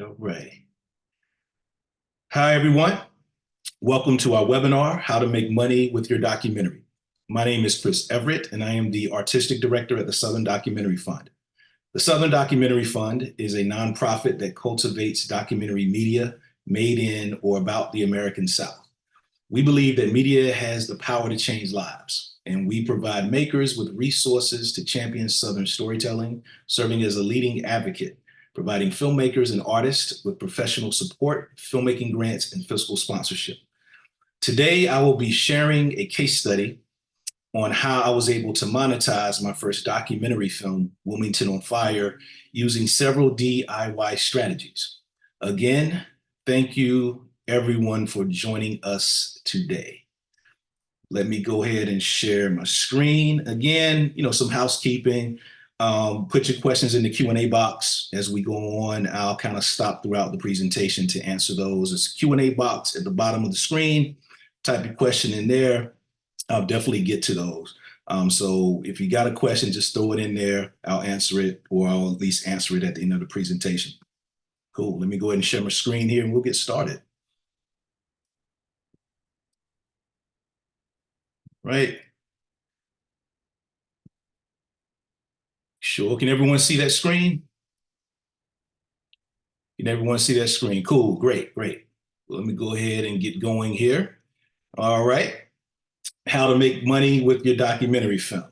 All right. Hi, everyone. Welcome to our webinar, How to Make Money with Your Documentary. My name is Chris Everett, and I am the Artistic Director at the Southern Documentary Fund. The Southern Documentary Fund is a nonprofit that cultivates documentary media made in or about the American South. We believe that media has the power to change lives, and we provide makers with resources to champion Southern storytelling, serving as a leading advocate, providing filmmakers and artists with professional support, filmmaking grants, and fiscal sponsorship. Today, I will be sharing a case study on how I was able to monetize my first documentary film, Wilmington on Fire, using several DIY strategies. Again, thank you everyone for joining us today. Let me go ahead and share my screen. Again, some housekeeping. Put your questions in the Q&A box as we go on. I'll kind of stop throughout the presentation to answer those. It's a Q&A box at the bottom of the screen. Type your question in there. I'll definitely get to those. So if you got a question, just throw it in there. I'll answer it, or I'll at least answer it at the end of the presentation. Cool. Let me go ahead and share my screen here and we'll get started. Right. Sure. Can everyone see that screen? Can everyone see that screen? Cool. Great. Great. Well, let me go ahead and get going here. All right. How to make money with your documentary film.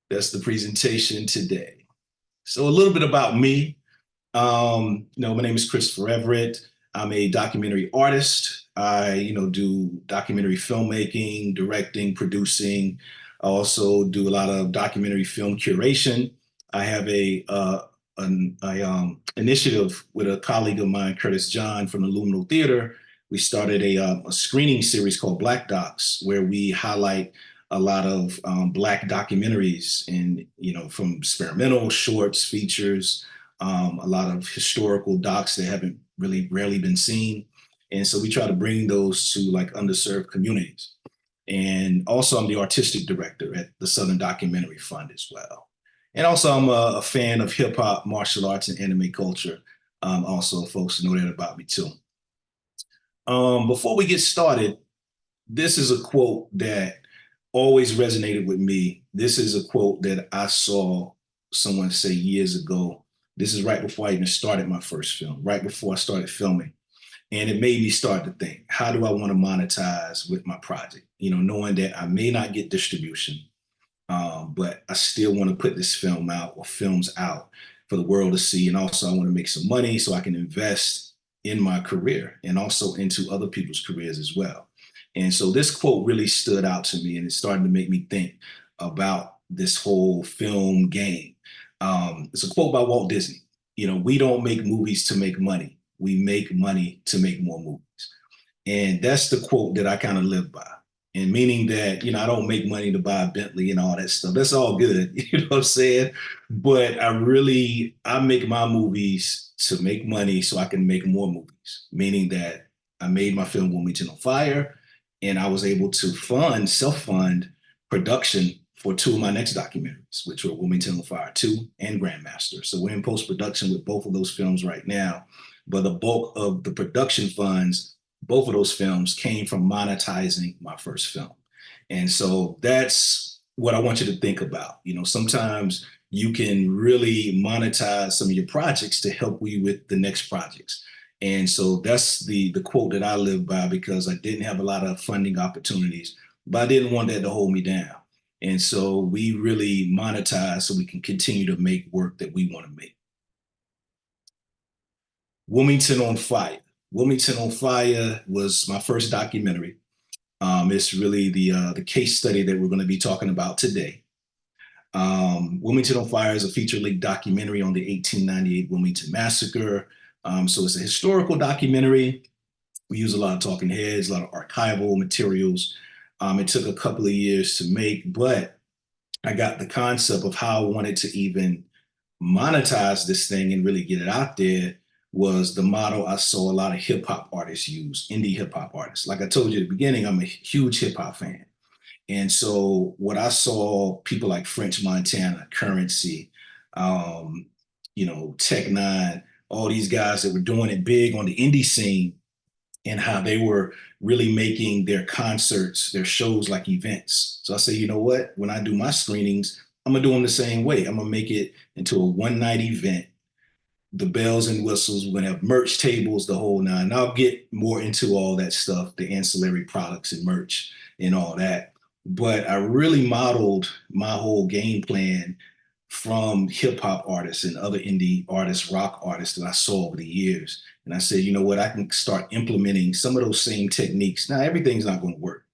That's the presentation today. So a little bit about me. My name is Chris Everett. I'm a documentary artist. I, do documentary filmmaking, directing, producing. I also do a lot of documentary film curation. I have an initiative with a colleague of mine, Curtis John from the Luminal Theater. We started a screening series called Black Docs, where we highlight a lot of Black documentaries and, from experimental shorts, features, a lot of historical docs that haven't rarely been seen. And so we try to bring those to underserved communities. And also I'm the artistic director at the Southern Documentary Fund as well. And also I'm a fan of hip hop, martial arts, and anime culture. Also folks know that about me too. Before we get started, this is a quote that always resonated with me. This is a quote that I saw someone say years ago. This is right before I even started my first film, right before I started filming. And it made me start to think, how do I want to monetize with my project? Knowing that I may not get distribution, but I still want to put this film out or films out for the world to see. And also I want to make some money so I can invest in my career and also into other people's careers as well. And so this quote really stood out to me, and it started to make me think about this whole film game. It's a quote by Walt Disney. We don't make movies to make money. We make money to make more movies. And that's the quote that I kind of live by. And meaning that, I don't make money to buy a Bentley and all that stuff. That's all good, you know what I'm saying? But I make my movies to make money so I can make more movies. Meaning that I made my film Wilmington on Fire, and I was able to self-fund production for two of my next documentaries, which were Wilmington on Fire 2 and Grandmaster. So we're in post-production with both of those films right now. But the bulk of the production funds, both of those films came from monetizing my first film. And so that's what I want you to think about. Sometimes you can really monetize some of your projects to help you with the next projects. And so that's the quote that I live by, because I didn't have a lot of funding opportunities, but I didn't want that to hold me down. And so we really monetize so we can continue to make work that we want to make. Wilmington on Fire. Wilmington on Fire was my first documentary. It's really the case study that we're going to be talking about today. Wilmington on Fire is a feature-length documentary on the 1898 Wilmington Massacre. So it's a historical documentary. We use a lot of talking heads, a lot of archival materials. It took a couple of years to make, but I got the concept of how I wanted to even monetize this thing and really get it out there was the model I saw a lot of hip hop artists use, indie hip hop artists. Like I told you at the beginning, I'm a huge hip hop fan. And so what I saw people like French Montana, Currency, Tech Nine, all these guys that were doing it big on the indie scene and how they were really making their concerts, their shows like events. So I say, you know what? When I do my screenings, I'm gonna do them the same way. I'm gonna make it into a one night event, the bells and whistles. We're gonna have merch tables, the whole nine. And I'll get more into all that stuff, the ancillary products and merch and all that. But I really modeled my whole game plan from hip hop artists and other indie artists, rock artists that I saw over the years. And I said, you know what, I can start implementing some of those same techniques. Now, everything's not going to work,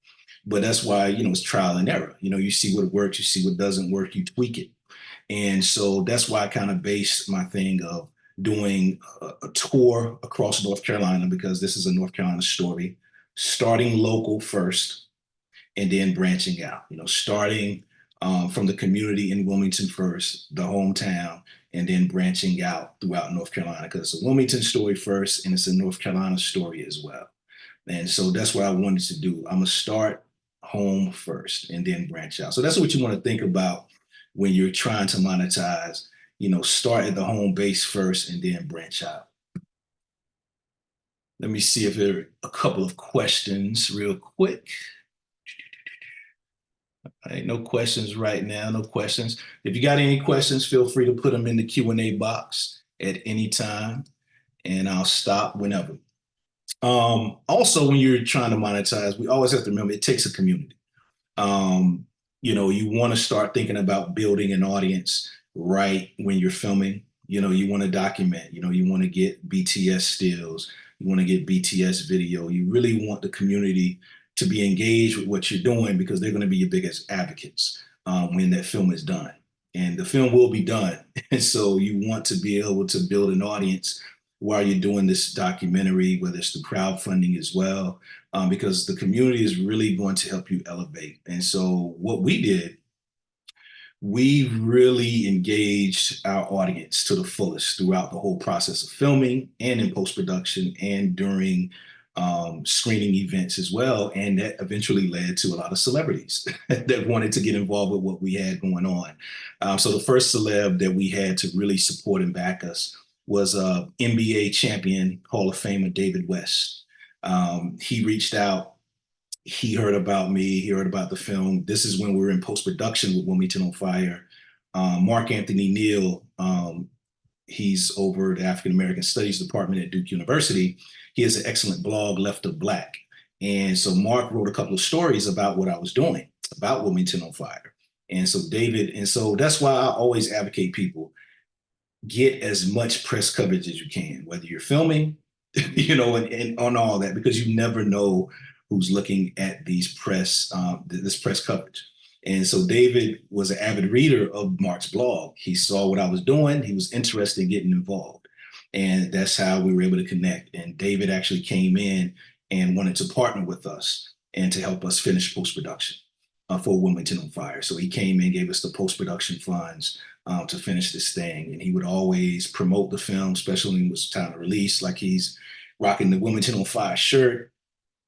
but that's why, it's trial and error. You see what works, you see what doesn't work, you tweak it. And so that's why I kind of based my thing of doing a tour across North Carolina, because this is a North Carolina story, starting local first and then branching out, starting from the community in Wilmington first, the hometown, and then branching out throughout North Carolina, because it's a Wilmington story first and it's a North Carolina story as well. And so that's what I wanted to do. I'm going to start home first and then branch out. So that's what you want to think about when you're trying to monetize, start at the home base first and then branch out. Let me see if there are a couple of questions real quick. All right, no questions right now, no questions. If you got any questions, feel free to put them in the Q&A box at any time, and I'll stop whenever. Also, when you're trying to monetize, we always have to remember it takes a community. You want to start thinking about building an audience right when you're filming. You want to document, you want to get BTS stills, you want to get BTS video. You really want the community to be engaged with what you're doing, because they're going to be your biggest advocates when that film is done. And the film will be done. And so you want to be able to build an audience while you're doing this documentary, whether it's through crowdfunding as well, because the community is really going to help you elevate. And so what we did, we really engaged our audience to the fullest throughout the whole process of filming and in post-production and during screening events as well. And that eventually led to a lot of celebrities that wanted to get involved with what we had going on. So the first celeb that we had to really support and back us was NBA champion, Hall of Famer David West. He reached out. He heard about me. He heard about the film. This is when we were in post-production with Wilmington on Fire. Mark Anthony Neal, he's over the African American Studies Department at Duke University. He has an excellent blog, Left of Black. And so Mark wrote a couple of stories about what I was doing, about Wilmington on Fire. And so that's why I always advocate people, get as much press coverage as you can, whether you're filming, and on all that, because you never know who's looking at this press coverage. And so David was an avid reader of Mark's blog. He saw what I was doing. He was interested in getting involved. And that's how we were able to connect. And David actually came in and wanted to partner with us and to help us finish post-production for Wilmington on Fire. So he came in, gave us the post-production funds to finish this thing. And he would always promote the film, especially when it was time to release, like he's rocking the Wilmington on Fire shirt.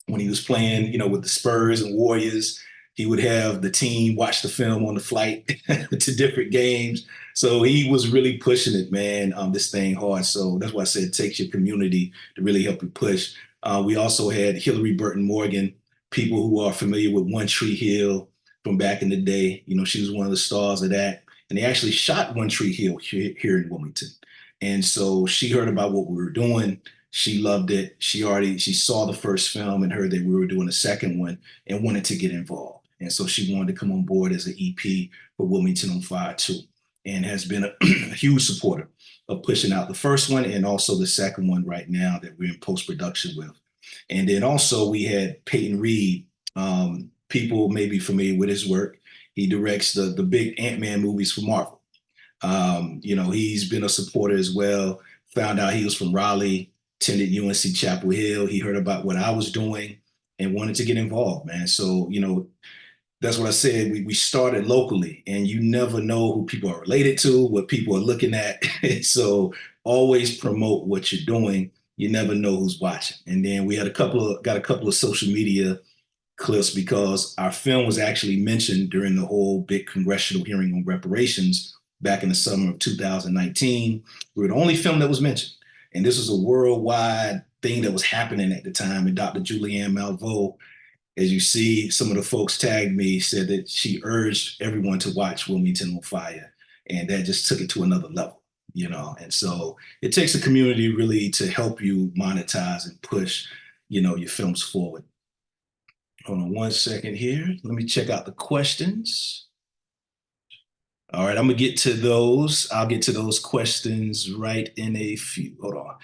When he was playing, with the Spurs and Warriors, he would have the team watch the film on the flight to different games. So he was really pushing it, man, this thing hard. So that's why I said it takes your community to really help you push. We also had Hillary Burton Morgan, people who are familiar with One Tree Hill from back in the day. She was one of the stars of that. And they actually shot One Tree Hill here in Wilmington. And so she heard about what we were doing. She loved it. She saw the first film and heard that we were doing a second one and wanted to get involved. And so she wanted to come on board as an EP for Wilmington on Fire too, and has been a huge supporter of pushing out the first one and also the second one right now that we're in post-production with. And then also we had Peyton Reed. People may be familiar with his work. He directs the big Ant-Man movies for Marvel. He's been a supporter as well. Found out he was from Raleigh, attended UNC Chapel Hill. He heard about what I was doing and wanted to get involved, man. So, that's what I said. We started locally, and you never know who people are related to, what people are looking at. So always promote what you're doing. You never know who's watching. And then we had got a couple of social media clips because our film was actually mentioned during the whole big congressional hearing on reparations back in the summer of 2019. We were the only film that was mentioned. And this was a worldwide thing that was happening at the time. And Dr. Julianne Malveaux, as you see, some of the folks tagged me, said that she urged everyone to watch Wilmington on Fire. And that just took it to another level, you know. And so it takes a community really to help you monetize and push, you know, your films forward. Hold on one second here. Let me check out the questions. All right, I'm gonna get to those. I'll get to those questions right in a few. Hold on.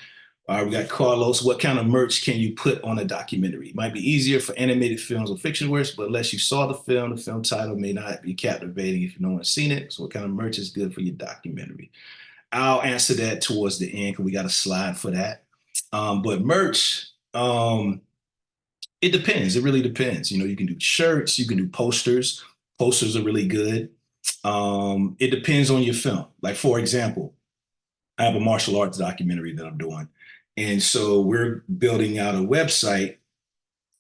All right, we got Carlos. What kind of merch can you put on a documentary? It might be easier for animated films or fiction works, but unless you saw the film title may not be captivating if no one's seen it. So what kind of merch is good for your documentary? I'll answer that towards the end because we got a slide for that. But merch, it depends. It really depends. You know, you can do shirts, you can do posters. Posters are really good. It depends on your film. Like, for example, I have a martial arts documentary that I'm doing. And so we're building out a website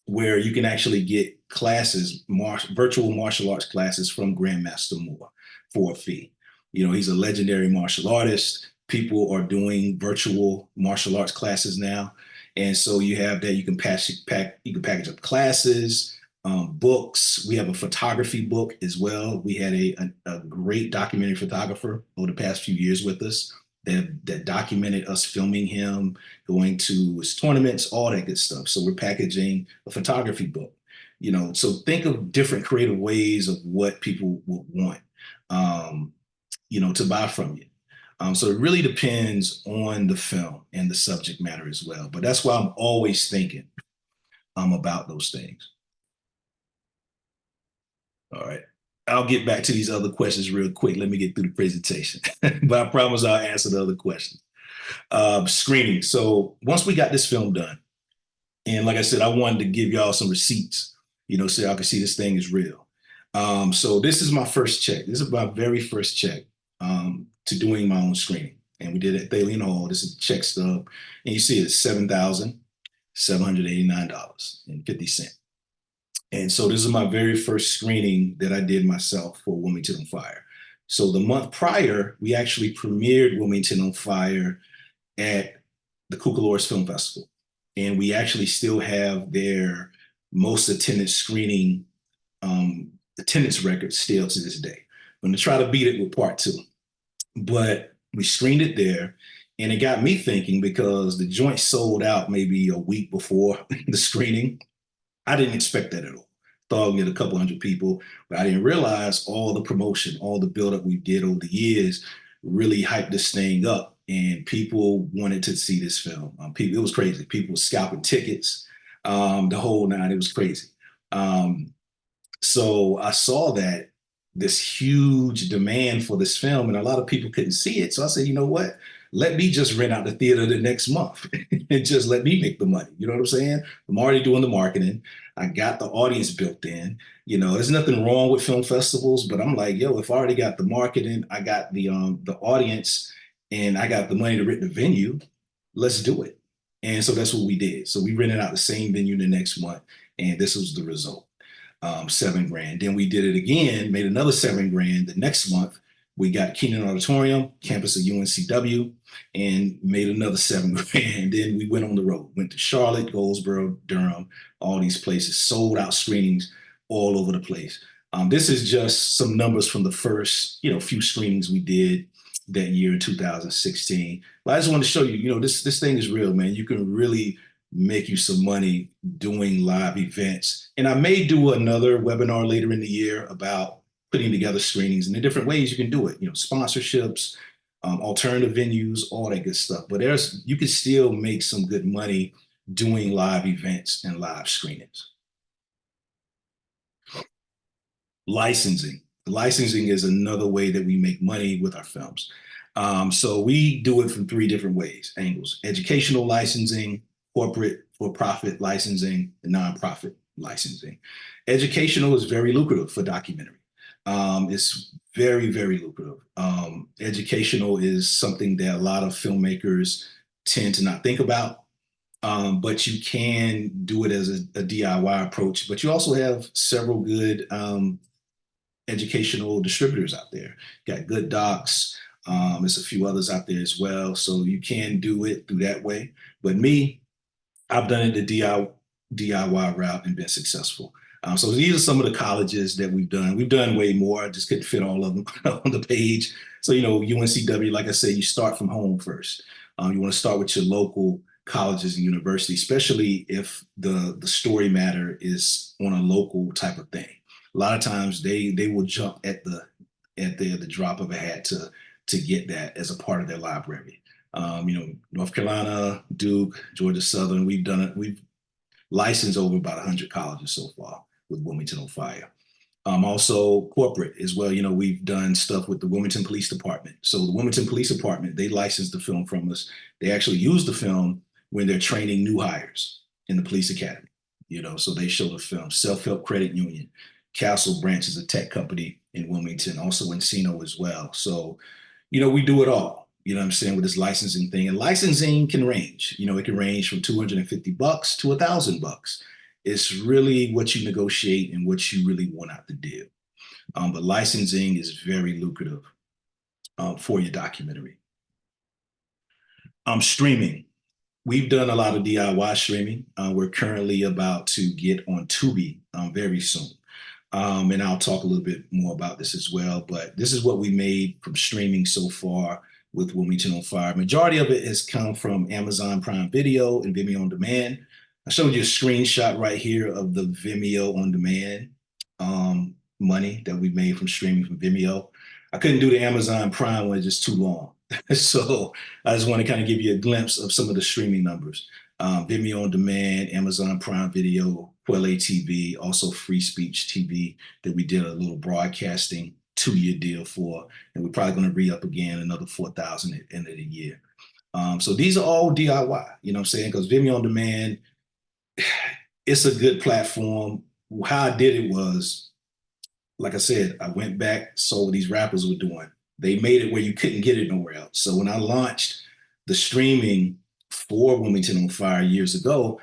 where you can actually get classes, virtual martial arts classes from Grandmaster Moore for a fee. You know, he's a legendary martial artist. People are doing virtual martial arts classes now. And so you have that, you can package up classes, books. We have a photography book as well. We had a great documentary photographer over the past few years with us that documented us filming him, going to his tournaments, all that good stuff. So we're packaging a photography book, you know. So think of different creative ways of what people would want, you know, to buy from you. So it really depends on the film and the subject matter as well. But that's why I'm always thinking about those things. All right. I'll get back to these other questions real quick. Let me get through the presentation. But I promise I'll answer the other questions. Screening. So once we got this film done, and like I said, I wanted to give y'all some receipts, you know, so y'all can see this thing is real. So this is my first check. This is my very first check to doing my own screening. And we did it at Thalian Hall. This is the check stub. And you see it's $7,789.50. And so this is my very first screening that I did myself for Wilmington on Fire. So the month prior, we actually premiered Wilmington on Fire at the Cucalores Film Festival. And we actually still have their most attended screening attendance record still to this day. I'm gonna try to beat it with part two. But we screened it there, and it got me thinking because the joint sold out maybe a week before the screening. I didn't expect that at all. Thought I'd get a couple hundred people, but I didn't realize all the promotion, all the buildup we did over the years really hyped this thing up, and people wanted to see this film. It was crazy. People were scalping tickets, the whole nine. It was crazy. So I saw that this huge demand for this film, and a lot of people couldn't see it. So I said, you know what? Let me just rent out the theater the next month and just let me make the money. You know what I'm saying? I'm already doing the marketing. I got the audience built in. You know, there's nothing wrong with film festivals, but I'm like, yo, if I already got the marketing, I got the audience, and I got the money to rent the venue, let's do it. And so that's what we did. So we rented out the same venue the next month, and this was the result. $7,000. Then we did it again, made another $7,000 the next month. We got Keenan Auditorium, campus of UNCW, and made another $7,000. Then we went on the road, went to Charlotte, Goldsboro, Durham, all these places, sold out screenings all over the place. This is just some numbers from the first, you know, few screenings we did that year in 2016. But I just want to show you, you know, this thing is real, man. You can really make you some money doing live events. And I may do another webinar later in the year about putting together screenings and the different ways you can do it, you know, sponsorships, alternative venues, all that good stuff. But you can still make some good money doing live events and live screenings. Licensing. Licensing is another way that we make money with our films. So we do it from three different angles: educational licensing, corporate for-profit licensing, and nonprofit licensing. Educational is very lucrative for documentary. It's very, very lucrative. Educational is something that a lot of filmmakers tend to not think about, but you can do it as a DIY approach. But you also have several good educational distributors out there. Got Good Docs, There's a few others out there as well. So you can do it through that way. But me, I've done it the DIY route and been successful. So these are some of the colleges that we've done. We've done way more. I just couldn't fit all of them on the page. So, UNCW, like I said, you start from home first. You want to start with your local colleges and universities, especially if the story matter is on a local type of thing. A lot of times they will jump at the drop of a hat to get that as a part of their library. North Carolina, Duke, Georgia Southern, we've done it. We've licensed over about 100 colleges so far with Wilmington on Fire. Also corporate as well. We've done stuff with the Wilmington Police Department. So the Wilmington Police Department, they license the film from us. They actually use the film when they're training new hires in the police academy. So they show the film. Self-Help Credit Union, Castle Branch is a tech company in Wilmington, also Encino as well. So, we do it all. What I'm saying, with this licensing thing. And licensing can range. It can range from $250 to $1,000. It's really what you negotiate and what you really want out the deal. But licensing is very lucrative for your documentary. Streaming. We've done a lot of DIY streaming. We're currently about to get on Tubi very soon. And I'll talk a little bit more about this as well. But this is what we made from streaming so far with Wilmington on Fire. Majority of it has come from Amazon Prime Video and Vimeo on Demand. I showed you a screenshot right here of the Vimeo on Demand money that we made from streaming from Vimeo. I couldn't do the Amazon Prime one, it's just too long. So I just want to kind of give you a glimpse of some of the streaming numbers. Vimeo on Demand, Amazon Prime Video, Quelle TV, also Free Speech TV that we did a little broadcasting 2-year deal for, and we're probably going to re-up again another 4,000 at the end of the year. So these are all DIY, you know what I'm saying? Because Vimeo on Demand, it's a good platform. How I did it was, like I said, I went back, saw what these rappers were doing. They made it where you couldn't get it nowhere else. So when I launched the streaming for Wilmington on Fire years ago,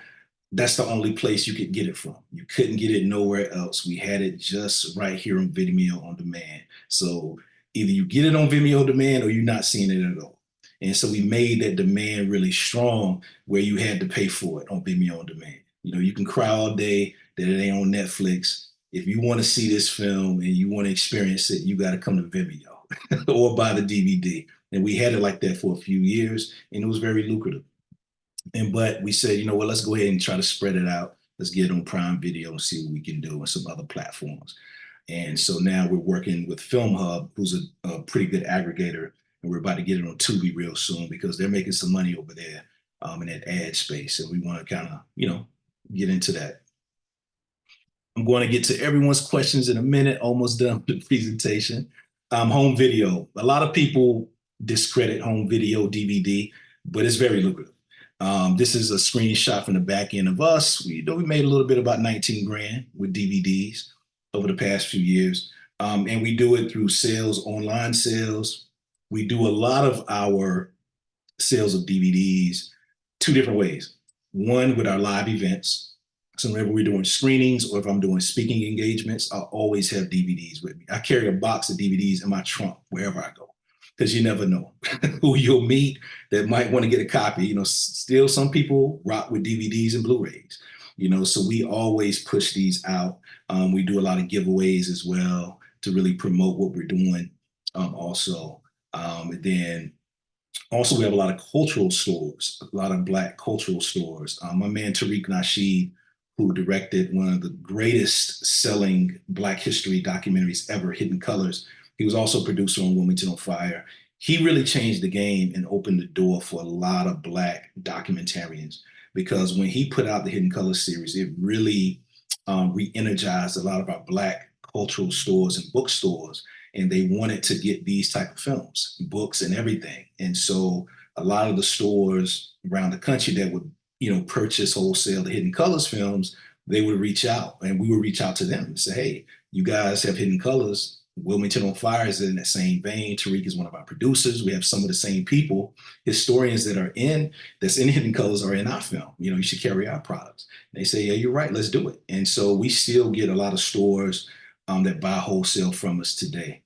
that's the only place you could get it from. You couldn't get it nowhere else. We had it just right here on Vimeo on Demand. So either you get it on Vimeo on Demand or you're not seeing it at all. And so we made that demand really strong where you had to pay for it on Vimeo on Demand. You can cry all day that it ain't on Netflix. If you want to see this film and you want to experience it, you got to come to Vimeo or buy the DVD. And we had it like that for a few years, and it was very lucrative. But we said, let's go ahead and try to spread it out. Let's get it on Prime Video and see what we can do on some other platforms. And so now we're working with Film Hub, who's a pretty good aggregator, and we're about to get it on Tubi real soon because they're making some money over there in that ad space. And we want to kind of, get into that. I'm going to get to everyone's questions in a minute, almost done with the presentation. Home video. A lot of people discredit home video DVD, but it's very lucrative. This is a screenshot from the back end of us. We made a little bit, about 19 grand with DVDs over the past few years. And we do it through sales, online sales. We do a lot of our sales of DVDs 2 different ways. One, with our live events. So whenever we're doing screenings or if I'm doing speaking engagements, I'll always have DVDs with me. I carry a box of DVDs in my trunk wherever I go, because you never know who you'll meet that might want to get a copy. Still some people rock with DVDs and Blu-rays, so we always push these out. We do a lot of giveaways as well to really promote what we're doing also. And then also we have a lot of cultural stores, a lot of Black cultural stores. My man Tariq Nasheed, who directed one of the greatest selling Black history documentaries ever, Hidden Colors. He was also producer on Wilmington on Fire. He really changed the game and opened the door for a lot of Black documentarians, because when he put out the Hidden Colors series, it really re-energized a lot of our Black cultural stores and bookstores, and they wanted to get these type of films, books and everything. And so a lot of the stores around the country that would purchase wholesale the Hidden Colors films, they would reach out and we would reach out to them and say, hey, you guys have Hidden Colors. Wilmington on Fire is in that same vein. Tariq is one of our producers. We have some of the same people, historians that's in Hidden Colors are in our film. You should carry our products. And they say, yeah, you're right. Let's do it. And so we still get a lot of stores that buy wholesale from us today.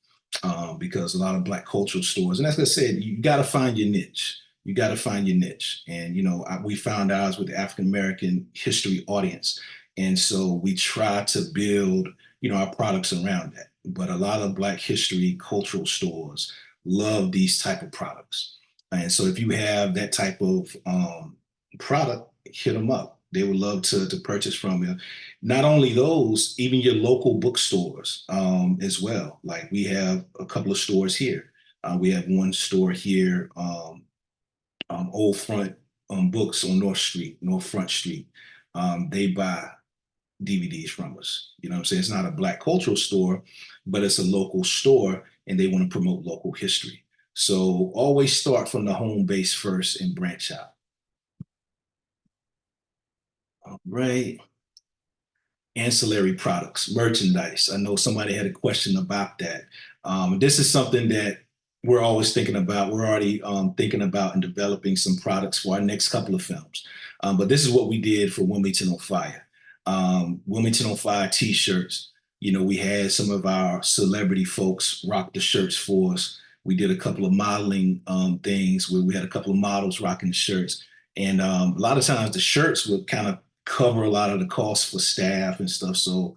because a lot of Black cultural stores, and as I said, you got to find your niche. You got to find your niche. And, we found ours with the African American history audience. And so we try to build, our products around that. But a lot of Black history cultural stores love these type of products. And so if you have that type of product, hit them up. They would love to purchase from you. Not only those, even your local bookstores as well. Like we have a couple of stores here. We have one store here, Old Front Books on North Front Street. They buy DVDs from us. You know what I'm saying? It's not a Black cultural store, but it's a local store and they want to promote local history. So always start from the home base first and branch out. All right. Ancillary products, merchandise. I know somebody had a question about that. This is something that we're always thinking about. We're already thinking about and developing some products for our next couple of films. But this is what we did for Wilmington on Fire. Wilmington on Fire t-shirts. We had some of our celebrity folks rock the shirts for us. We did a couple of modeling things where we had a couple of models rocking the shirts. And a lot of times the shirts would kind of cover a lot of the costs for staff and stuff. So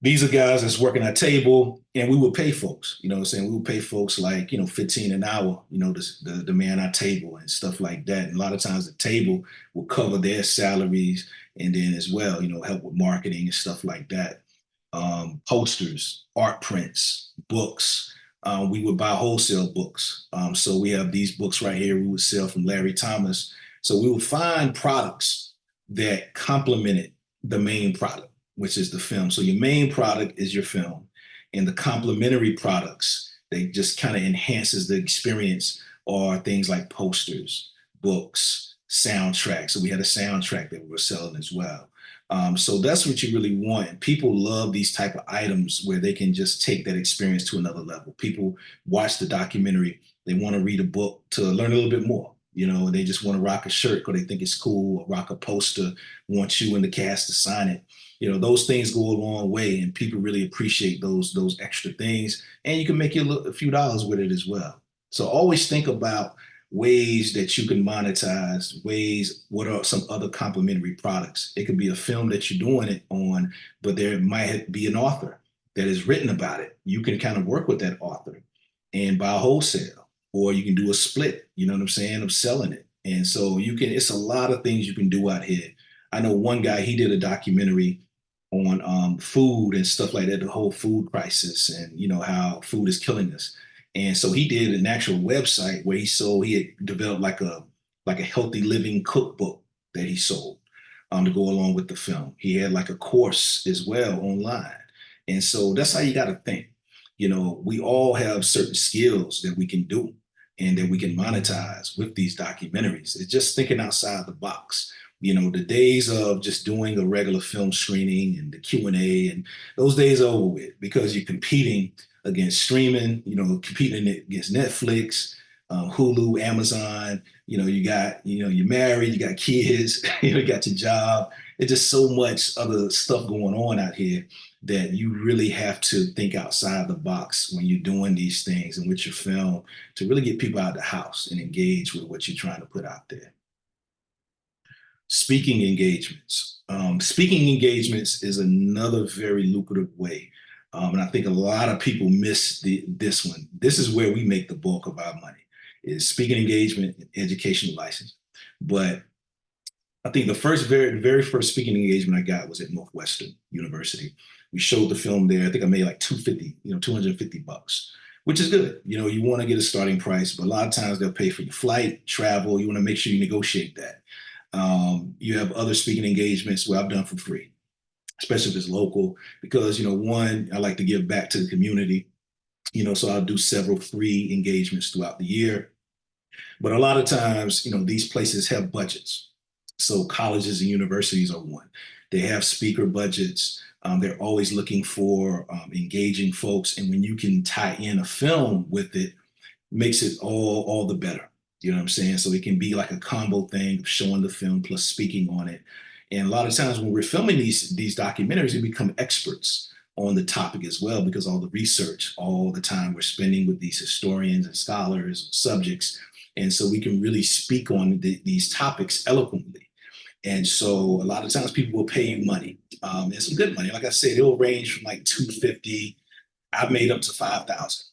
these are guys that's working at table and we would pay folks, you know what I'm saying? We would pay folks like, 15 an hour, the man at table and stuff like that. And a lot of times the table will cover their salaries and then as well, help with marketing and stuff like that. Posters, art prints, books. We would buy wholesale books. So we have these books right here we would sell from Larry Thomas. So we would find products that complemented the main product, which is the film. So your main product is your film, and the complementary products, they just kind of enhances the experience are things like posters, books, soundtracks. So we had a soundtrack that we were selling as well. So that's what you really want. People love these type of items where they can just take that experience to another level. People watch the documentary, they want to read a book to learn a little bit more. They just want to rock a shirt because they think it's cool, or rock a poster, want you in the cast to sign it. Those things go a long way, and people really appreciate those extra things. And you can make a few dollars with it as well. So always think about ways that you can monetize, what are some other complementary products. It could be a film that you're doing it on, but there might be an author that has written about it. You can kind of work with that author and buy wholesale, or you can do a split, you know what I'm saying, of selling it. And so it's a lot of things you can do out here. I know one guy, he did a documentary on food and stuff like that, the whole food crisis and, how food is killing us. And so he did an actual website where he had developed like a healthy living cookbook that he sold to go along with the film. He had like a course as well online. And so that's how you got to think. We all have certain skills that we can do and that we can monetize with these documentaries. It's just thinking outside the box. The days of just doing a regular film screening and the Q&A, and those days are over with because you're competing against streaming, competing against Netflix, Hulu, Amazon. You're married, you got kids, you got your job. It's just so much other stuff going on out here that you really have to think outside the box when you're doing these things and with your film to really get people out of the house and engage with what you're trying to put out there. Speaking engagements. Speaking engagements is another very lucrative way. And I think a lot of people miss this one. This is where we make the bulk of our money, is speaking engagement and educational license. But I think the very first speaking engagement I got was at Northwestern University. We showed the film there. I think I made like $250, which is good. You want to get a starting price, but a lot of times they'll pay for your flight, travel. You want to make sure you negotiate that. You have other speaking engagements where I've done for free, especially if it's local, because, one, I like to give back to the community, so I'll do several free engagements throughout the year. But a lot of times, these places have budgets. So colleges and universities are one. They have speaker budgets. They're always looking for engaging folks. And when you can tie in a film with it, makes it all the better. You know what I'm saying? So it can be like a combo thing of showing the film plus speaking on it. And a lot of times when we're filming these documentaries, we become experts on the topic as well, because all the research, all the time we're spending with these historians and scholars, subjects. And so we can really speak on these topics eloquently. And so a lot of times people will pay you money, and some good money. Like I said, it'll range from like 250. I've made up to 5,000,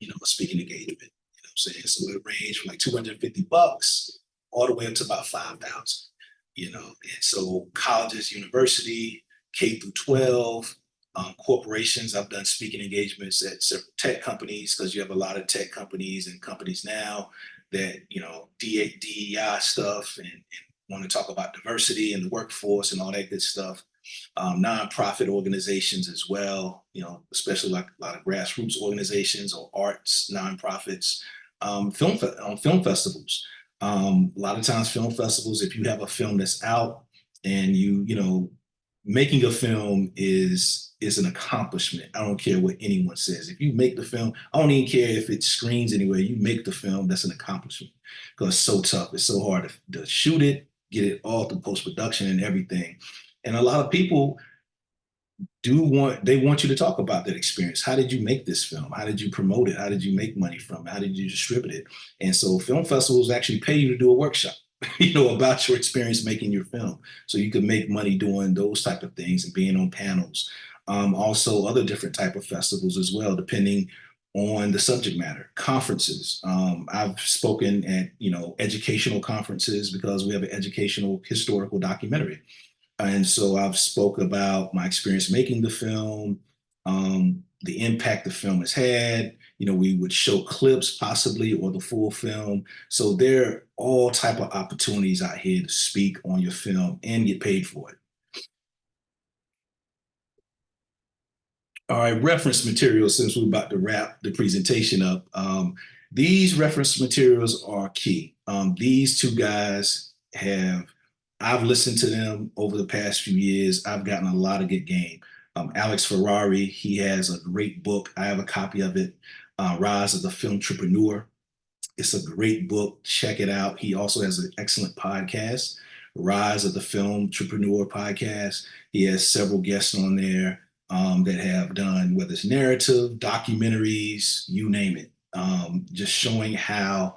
a speaking engagement. You know what I'm saying? So it range from like $250 all the way up to about 5,000. And so colleges, university, K through 12, corporations. I've done speaking engagements at several tech companies, because you have a lot of tech companies and companies now that DEI stuff, and want to talk about diversity in the workforce and all that good stuff. Nonprofit organizations as well, especially like a lot of grassroots organizations or arts nonprofits. Film festivals. A lot of times, film festivals, if you have a film that's out and making a film is an accomplishment. I don't care what anyone says. If you make the film, I don't even care if it screens anywhere. You make the film, that's an accomplishment, because it's so tough. It's so hard to shoot it, get it all through post-production and everything. And a lot of people they want you to talk about that experience. How did you make this film? How did you promote it? How did you make money from it? How did you distribute it? And so film festivals actually pay you to do a workshop, about your experience making your film. So you can make money doing those type of things and being on panels. Also other different type of festivals as well, depending on the subject matter. Conferences. I've spoken at, educational conferences, because we have an educational historical documentary. And so I've spoke about my experience making the film, the impact the film has had. We would show clips possibly, or the full film. So there are all type of opportunities out here to speak on your film and get paid for it. All right, reference materials, since we're about to wrap the presentation up. These reference materials are key. These two guys I've listened to them over the past few years. I've gotten a lot of good game. Alex Ferrari, he has a great book. I have a copy of it, Rise of the Film Entrepreneur. It's a great book. Check it out. He also has an excellent podcast, Rise of the Film Entrepreneur podcast. He has several guests on there that have done, whether it's narrative, documentaries, you name it, just showing how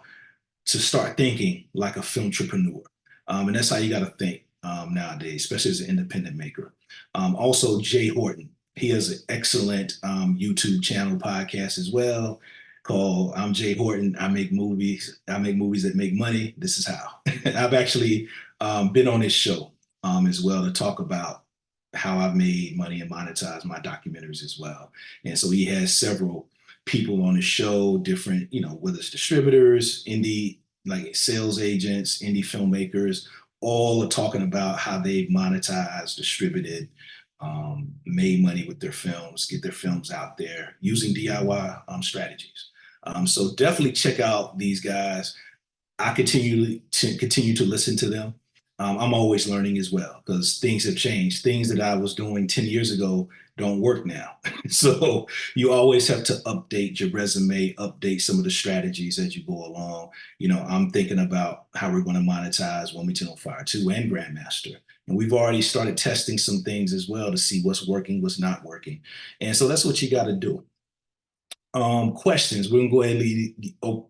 to start thinking like a film entrepreneur. And that's how you got to think nowadays, especially as an independent maker. Also, Jay Horton. He has an excellent YouTube channel podcast as well, called I'm Jay Horton. I make movies. I make movies that make money. This is how. I've actually been on his show as well, to talk about how I've made money and monetize my documentaries as well. And so he has several people on his show, different, whether it's distributors, indie, like sales agents, indie filmmakers, all are talking about how they've monetized, distributed, made money with their films, get their films out there using DIY strategies. So definitely check out these guys. I continue to listen to them. I'm always learning as well, because things have changed. Things that I was doing 10 years ago don't work now. So you always have to update your resume, update some of the strategies as you go along. I'm thinking about how we're going to monetize Wilmington on Fire 2 and Grandmaster. And we've already started testing some things as well to see what's working, what's not working. And so that's what you got to do. Questions. We're going to go ahead and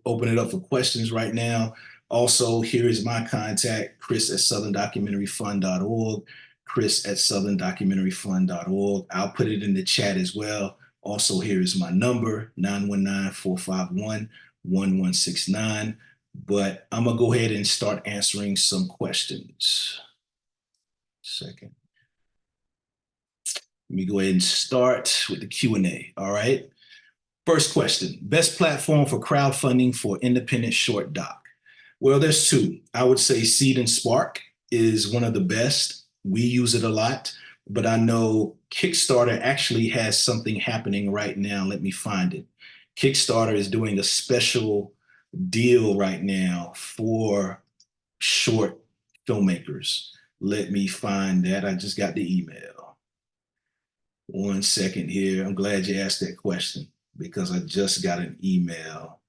open it up for questions right now. Also, here is my contact, Chris at southerndocumentaryfund.org, Chris at southerndocumentaryfund.org. I'll put it in the chat as well. Also, here is my number, 919-451-1169. But I'm going to go ahead and start answering some questions. Second. Let me go ahead and start with the Q&A. All right. First question, best platform for crowdfunding for independent short doc? Well, there's two. I would say Seed and Spark is one of the best. We use it a lot, but I know Kickstarter actually has something happening right now. Let me find it. Kickstarter is doing a special deal right now for short filmmakers. Let me find that. I just got the email. 1 second here. I'm glad you asked that question, because I just got an email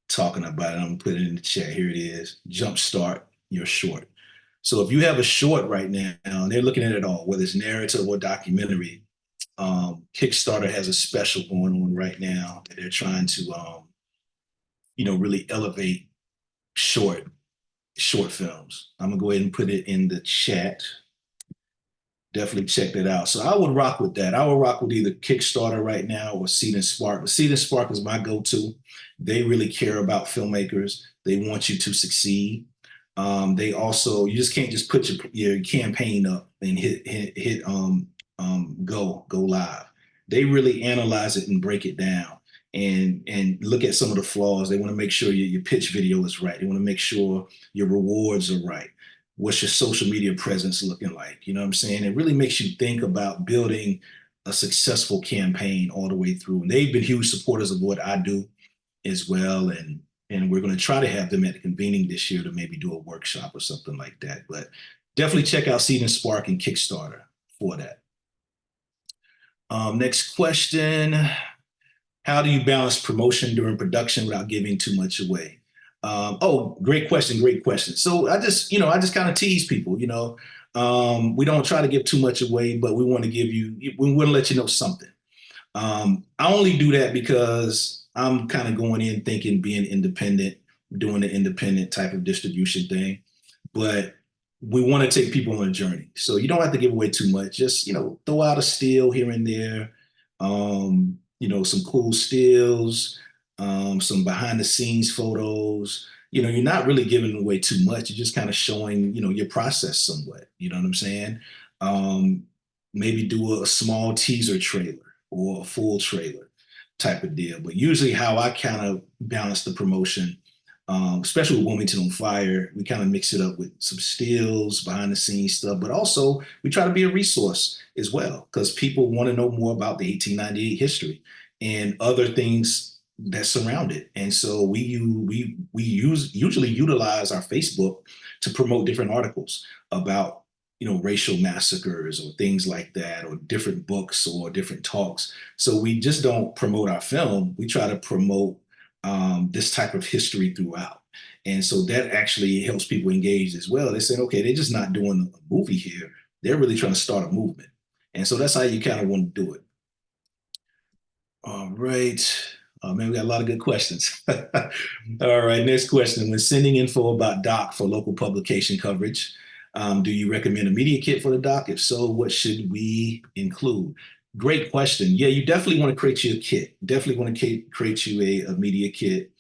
talking about it. I'm gonna put it in the chat. Here it is. Jumpstart your short. So if you have a short right now, and they're looking at it all, whether it's narrative or documentary, Kickstarter has a special going on right now that they're trying to, really elevate short short films. I'm gonna go ahead and put it in the chat. Definitely check that out. So I would rock with that. I would rock with either Kickstarter right now or Seed and Spark. But Seed and Spark is my go-to. They really care about filmmakers. They want you to succeed. They also, you just can't just put your campaign up and hit go live. They really analyze it and break it down and look at some of the flaws. They want to make sure your pitch video is right. They want to make sure your rewards are right. What's your social media presence looking like? You know what I'm saying? It really makes you think about building a successful campaign all the way through. And they've been huge supporters of what I do as well. And we're going to try to have them at the convening this year to maybe do a workshop or something like that. But definitely check out Seed and Spark and Kickstarter for that. Next question. How do you balance promotion during production without giving too much away? Great question, great question. So I just kind of tease people, we don't try to give too much away, but we want to let you know something. I only do that because I'm kind of going in thinking being independent, doing the independent type of distribution thing, but we want to take people on a journey. So you don't have to give away too much. Just, throw out a steal here and there. Some cool stills, some behind the scenes photos. You're not really giving away too much. You're just kind of showing, your process somewhat. You know what I'm saying? Maybe do a small teaser trailer or a full trailer type of deal. But usually how I kind of balance the promotion, especially with Wilmington on Fire, we kind of mix it up with some stills, behind the scenes stuff, but also we try to be a resource as well because people want to know more about the 1898 history and other things that surround it. And so we usually utilize our Facebook to promote different articles about racial massacres or things like that, or different books or different talks. So we just don't promote our film. We try to promote this type of history throughout. And so that actually helps people engage as well. They say, okay, they're just not doing a movie here. They're really trying to start a movement. And so that's how you kind of want to do it. All right. Oh man, we got a lot of good questions. All right, next question. When sending info about doc for local publication coverage, do you recommend a media kit for the doc? If so, what should we include? Great question. Yeah, you definitely want to create you a kit. Definitely want to create you a media kit.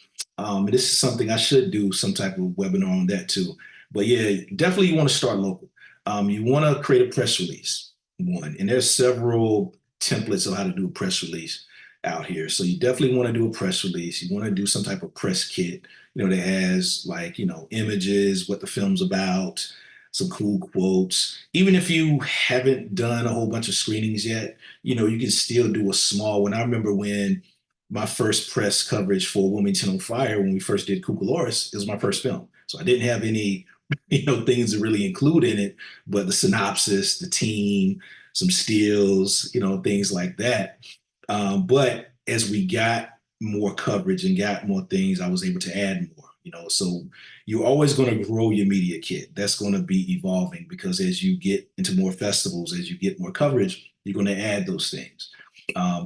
This is something I should do some type of webinar on that too. But yeah, definitely you want to start local. You want to create a press release, one, and there's several templates of how to do a press release out here. So you definitely want to do a press release. You want to do some type of press kit, that has like, images, what the film's about, some cool quotes. Even if you haven't done a whole bunch of screenings yet, you can still do a small one. I remember when my first press coverage for Wilmington on Fire, when we first did Cucaloris, it was my first film. So I didn't have any, things to really include in it, but the synopsis, the team, some stills, things like that. But as we got more coverage and got more things, I was able to add more, so you're always going to grow your media kit. That's going to be evolving because as you get into more festivals, as you get more coverage, you're going to add those things,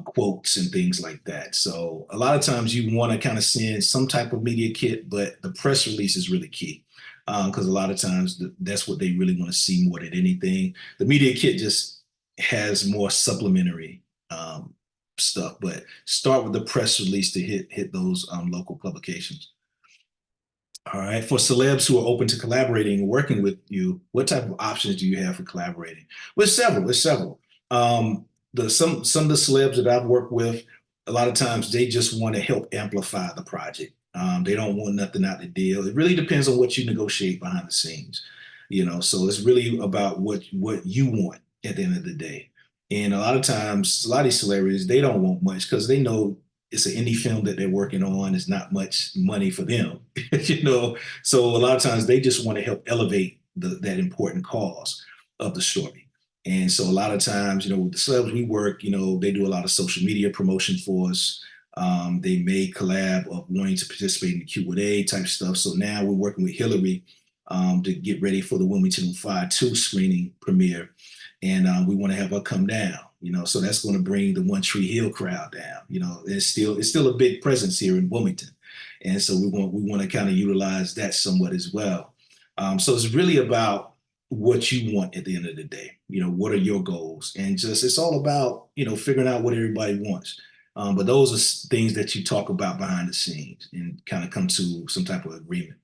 quotes and things like that. So a lot of times you want to kind of send some type of media kit, but the press release is really key because a lot of times that's what they really want to see more than anything. The media kit just has more supplementary stuff, but start with the press release to hit those local publications. All right. For celebs who are open to collaborating and working with you, what type of options do you have for collaborating? With several. Some of the celebs that I've worked with, a lot of times they just want to help amplify the project. They don't want nothing out the deal. It really depends on what you negotiate behind the scenes, So it's really about what you want at the end of the day. And a lot of times, a lot of these celebrities, they don't want much because they know it's an indie film that they're working on. It's not much money for them, So a lot of times they just want to help elevate that important cause of the story. And so a lot of times, with the celebs we work, they do a lot of social media promotion for us. They may collab of wanting to participate in the Q&A type stuff. So now we're working with Hillary to get ready for the Wilmington on Fire 2 screening premiere. And we want to have her come down, so that's going to bring the One Tree Hill crowd down. It's still a big presence here in Wilmington. And so we want to kind of utilize that somewhat as well. So it's really about what you want at the end of the day. What are your goals? And just it's all about, figuring out what everybody wants. But those are things that you talk about behind the scenes and kind of come to some type of agreement.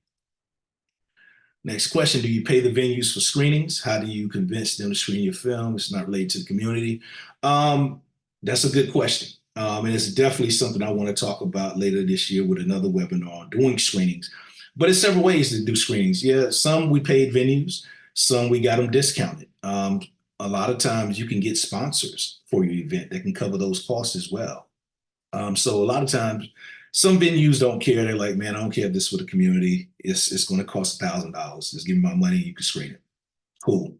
Next question, do you pay the venues for screenings? How do you convince them to screen your film? It's not related to the community. That's a good question. And it's definitely something I want to talk about later this year with another webinar on doing screenings. But there's several ways to do screenings. Yeah, some we paid venues, some we got them discounted. A lot of times you can get sponsors for your event that can cover those costs as well. So a lot of times, some venues don't care. They're like, man, I don't care if this is for the community. It's going to cost $1,000. Just give me my money. You can screen it. Cool.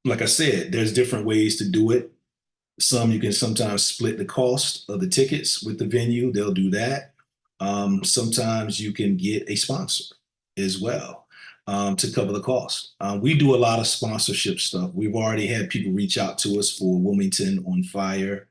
Like I said, there's different ways to do it. Some you can sometimes split the cost of the tickets with the venue. They'll do that. Sometimes you can get a sponsor as well to cover the cost. We do a lot of sponsorship stuff. We've already had people reach out to us for Wilmington on Fire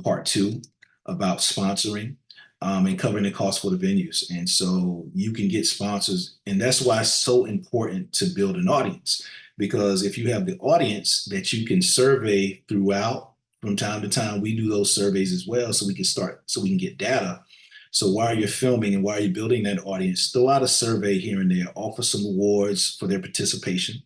Part 2 about sponsoring and covering the cost for the venues. And so you can get sponsors. And that's why it's so important to build an audience, because if you have the audience that you can survey throughout, from time to time, we do those surveys as well, so we can get data. So while you're filming and while you're building that audience, throw out a survey here and there, offer some awards for their participation.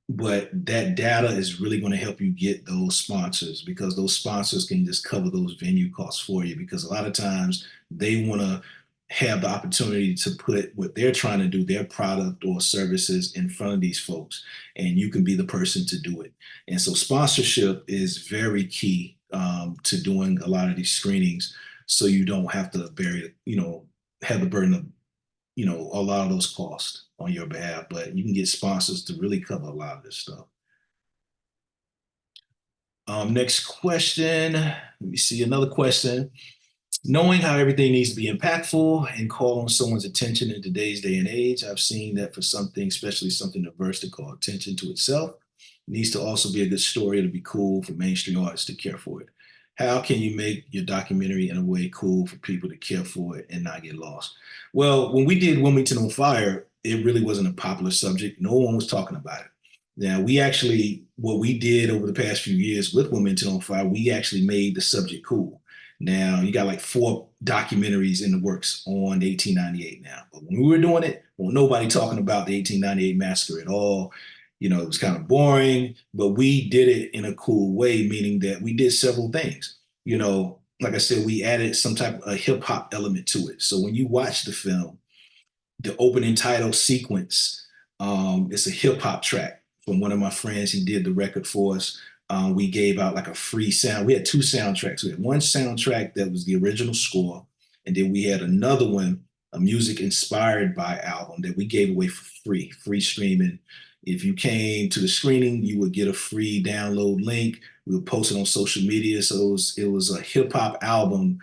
But that data is really going to help you get those sponsors, because those sponsors can just cover those venue costs for you, because a lot of times they want to have the opportunity to put what they're trying to do, their product or services, in front of these folks, and you can be the person to do it. And so sponsorship is very key to doing a lot of these screenings, so you don't have to have the burden of a lot of those costs on your behalf, but you can get sponsors to really cover a lot of this stuff. Next question. Let me see another question. Knowing how everything needs to be impactful and call on someone's attention in today's day and age, I've seen that for something, especially something diverse, to call attention to itself, it needs to also be a good story to be cool for mainstream artists to care for it. How can you make your documentary in a way cool for people to care for it and not get lost? Well, when we did Wilmington on Fire, it really wasn't a popular subject. No one was talking about it. Now, what we did over the past few years with Wilmington on Fire, we actually made the subject cool. Now, you got like 4 documentaries in the works on 1898 now. But when we were doing it, well, nobody talking about the 1898 massacre at all. It was kind of boring, but we did it in a cool way, meaning that we did several things. Like I said, we added some type of a hip hop element to it. So when you watch the film, the opening title sequence, it's a hip hop track from one of my friends. He did the record for us. We gave out like a free sound. We had 2 soundtracks. We had one soundtrack that was the original score, and then we had another one, a music inspired by album, that we gave away for free streaming. If you came to the screening, you would get a free download link. We would post it on social media. So it was a hip hop album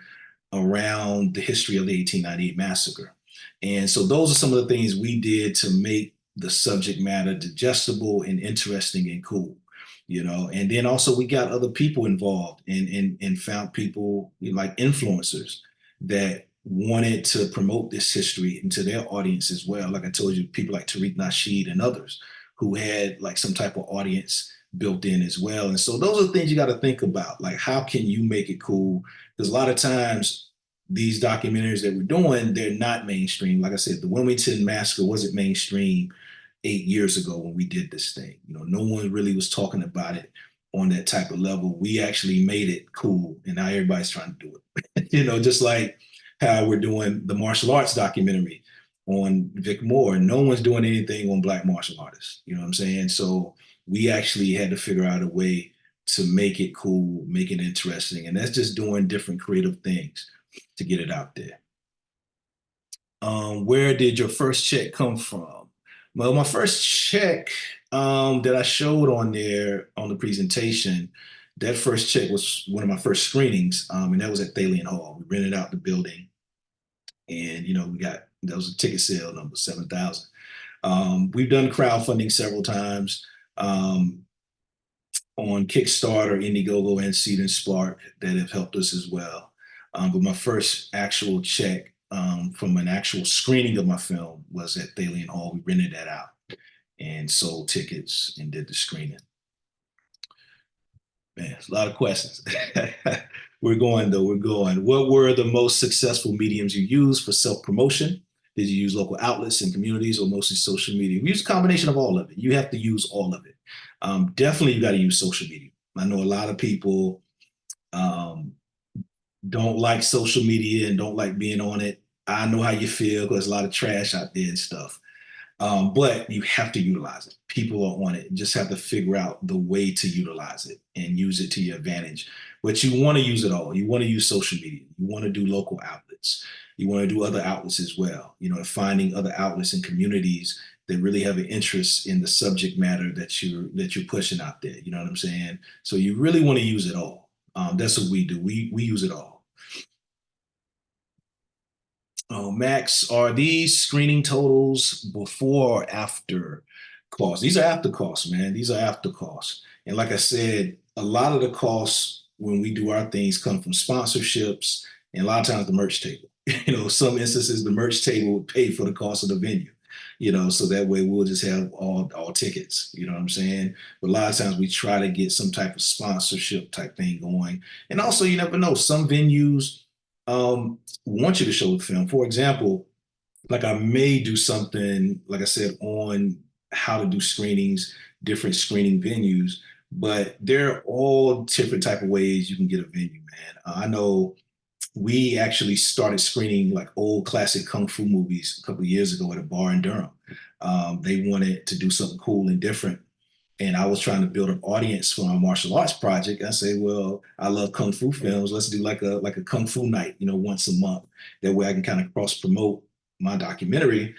around the history of the 1898 massacre. And so those are some of the things we did to make the subject matter digestible and interesting and cool. And then also we got other people involved and found people like influencers that wanted to promote this history into their audience as well. Like I told you, people like Tariq Nasheed and others who had like some type of audience built in as well. And so those are things you got to think about. Like, how can you make it cool? Because a lot of times these documentaries that we're doing, they're not mainstream. Like I said, the Wilmington Massacre wasn't mainstream 8 years ago when we did this thing. No one really was talking about it on that type of level. We actually made it cool, and now everybody's trying to do it. Just like how we're doing the martial arts documentary on Vic Moore. No one's doing anything on Black martial artists. You know what I'm saying? So we actually had to figure out a way to make it cool, make it interesting. And that's just doing different creative things to get it out there. Where did your first check come from? Well, my first check that I showed on there on the presentation, that first check was one of my first screenings, and that was at Thalian Hall. We rented out the building, and we got That was a ticket sale number, 7,000. We've done crowdfunding several times on Kickstarter, Indiegogo, and Seed and Spark that have helped us as well. But my first actual check from an actual screening of my film was at Thalian Hall. We rented that out and sold tickets and did the screening. Man, it's a lot of questions. We're going though, we're going. What were the most successful mediums you used for self-promotion? Did you use local outlets and communities or mostly social media? We use a combination of all of it. You have to use all of it. Definitely you got to use social media. I know a lot of people um, don't like social media and don't like being on it. I know how you feel because there's a lot of trash out there and stuff. But you have to utilize it. People are on it. You just have to figure out the way to utilize it and use it to your advantage. But you want to use it all. You want to use social media. You want to do local outlets. You want to do other outlets as well. You know, finding other outlets and communities that really have an interest in the subject matter that you're pushing out there. You know what I'm saying? So you really want to use it all. That's what we do. We use it all. Oh, Max, are these screening totals before or after costs? These are after costs, man. These are after costs. And like I said, a lot of the costs when we do our things come from sponsorships and a lot of times the merch table. You know, some instances the merch table would pay for the cost of the venue. You know, so that way we'll just have all tickets. You know what I'm saying? But a lot of times we try to get some type of sponsorship type thing going. And also, you never know. Some venues want you to show the film. For example, like I may do something, like I said, on how to do screenings, different screening venues, but there are all different type of ways you can get a venue, man. I know we actually started screening like old classic kung fu movies a couple of years ago at a bar in Durham. They wanted to do something cool and different. And I was trying to build an audience for my martial arts project. I say, well, I love kung fu films. Let's do like a kung fu night, you know, once a month. That way I can kind of cross promote my documentary,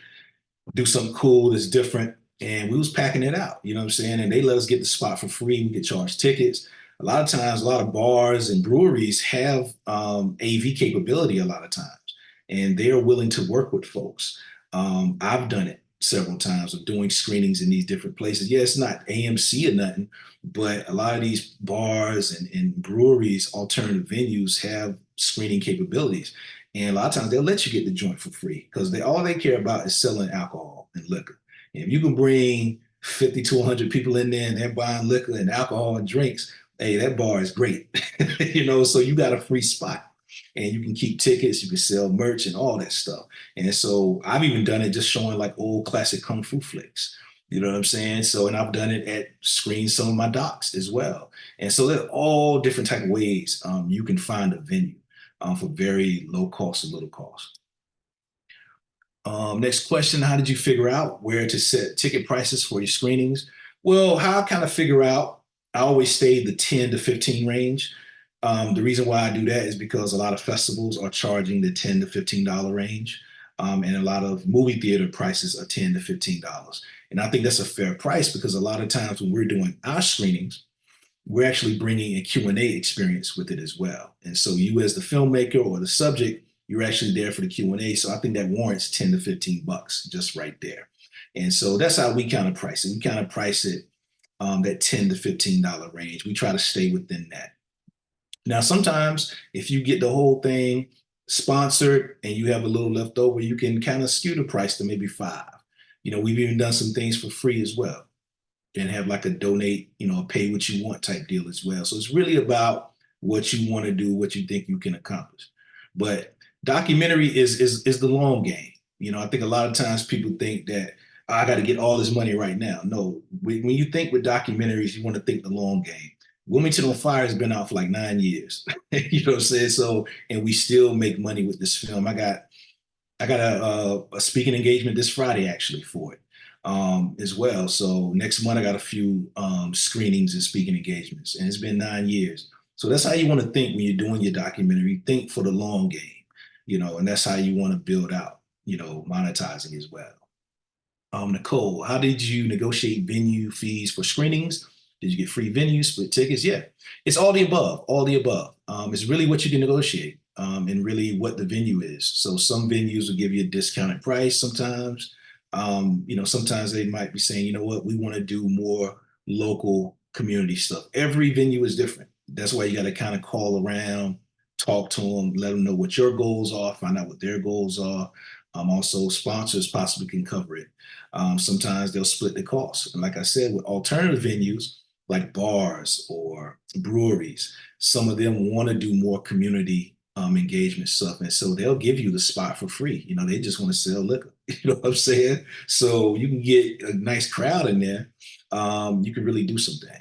do something cool that's different. And we was packing it out, you know what I'm saying? And they let us get the spot for free. We could charge tickets. A lot of times, a lot of bars and breweries have AV capability a lot of times, and they're willing to work with folks. I've done it several times of doing screenings in these different places. Yeah, it's not AMC or nothing, but a lot of these bars and breweries, alternative venues have screening capabilities. And a lot of times they'll let you get the joint for free because all they care about is selling alcohol and liquor. And if you can bring 50 to 100 people in there and they're buying liquor and alcohol and drinks, hey, that bar is great. You know, so you got a free spot and you can keep tickets, you can sell merch and all that stuff. And so I've even done it just showing like old classic kung fu flicks. You know what I'm saying? So, and I've done it at screen some of my docs as well. And so there are all different type of ways you can find a venue for very low cost or little cost. Next question, how did you figure out where to set ticket prices for your screenings? Well, how I kind of figure out, I always stay the 10 to 15 range. The reason why I do that is because a lot of festivals are charging the $10 to $15 range. And a lot of movie theater prices are $10 to $15. And I think that's a fair price because a lot of times when we're doing our screenings, we're actually bringing a Q&A experience with it as well. And so you as the filmmaker or the subject, you're actually there for the Q&A. So I think that warrants 10 to 15 bucks just right there. And so that's how we kind of price it. We kind of price it that $10 to $15 range. We try to stay within that. Now, sometimes if you get the whole thing sponsored and you have a little left over, you can kind of skew the price to maybe five. You know, we've even done some things for free as well and have like a donate, you know, pay what you want type deal as well. So it's really about what you want to do, what you think you can accomplish. But documentary is the long game. You know, I think a lot of times people think that I got to get all this money right now. No, when you think with documentaries, you want to think the long game. Wilmington on Fire has been out for like 9 years. You know what I'm saying? So, and we still make money with this film. I got a speaking engagement this Friday actually for it as well. So next month I got a few screenings and speaking engagements, and it's been 9 years. So that's how you want to think when you're doing your documentary. Think for the long game, you know, and that's how you want to build out, you know, monetizing as well. Nicole, how did you negotiate venue fees for screenings? Did you get free venues, split tickets? Yeah, it's all the above, all the above. It's really what you can negotiate. and really what the venue is. So some venues will give you a discounted price sometimes. Sometimes they might be saying, you know what, we want to do more local community stuff. Every venue is different. That's why you got to kind of call around, talk to them, let them know what your goals are, find out what their goals are. Also, sponsors possibly can cover it. Sometimes they'll split the cost. And like I said, with alternative venues like bars or breweries, some of them want to do more community engagement stuff. And so they'll give you the spot for free. They just want to sell liquor. You know what I'm saying? So you can get a nice crowd in there. You can really do some things.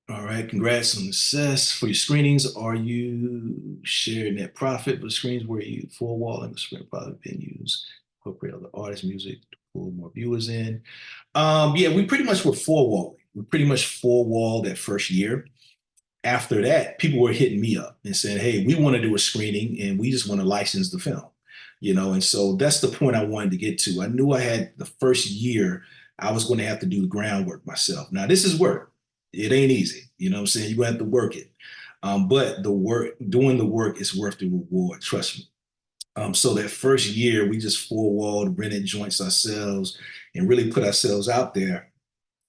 All right, congrats on the success. For your screenings, are you sharing net profit for screens where you four wall and sprint profit venues, incorporate other artists' music to pull more viewers in? Yeah, we pretty much were four walling. We pretty much four walled that first year. After that, people were hitting me up and saying, hey, we want to do a screening and we just want to license the film. And so that's the point I wanted to get to. I knew I had the first year I was going to have to do the groundwork myself. Now, this is work. It ain't easy. You know what I'm saying? You have to work it. But doing the work is worth the reward. Trust me. So that first year, we just four-walled, rented joints ourselves, and really put ourselves out there.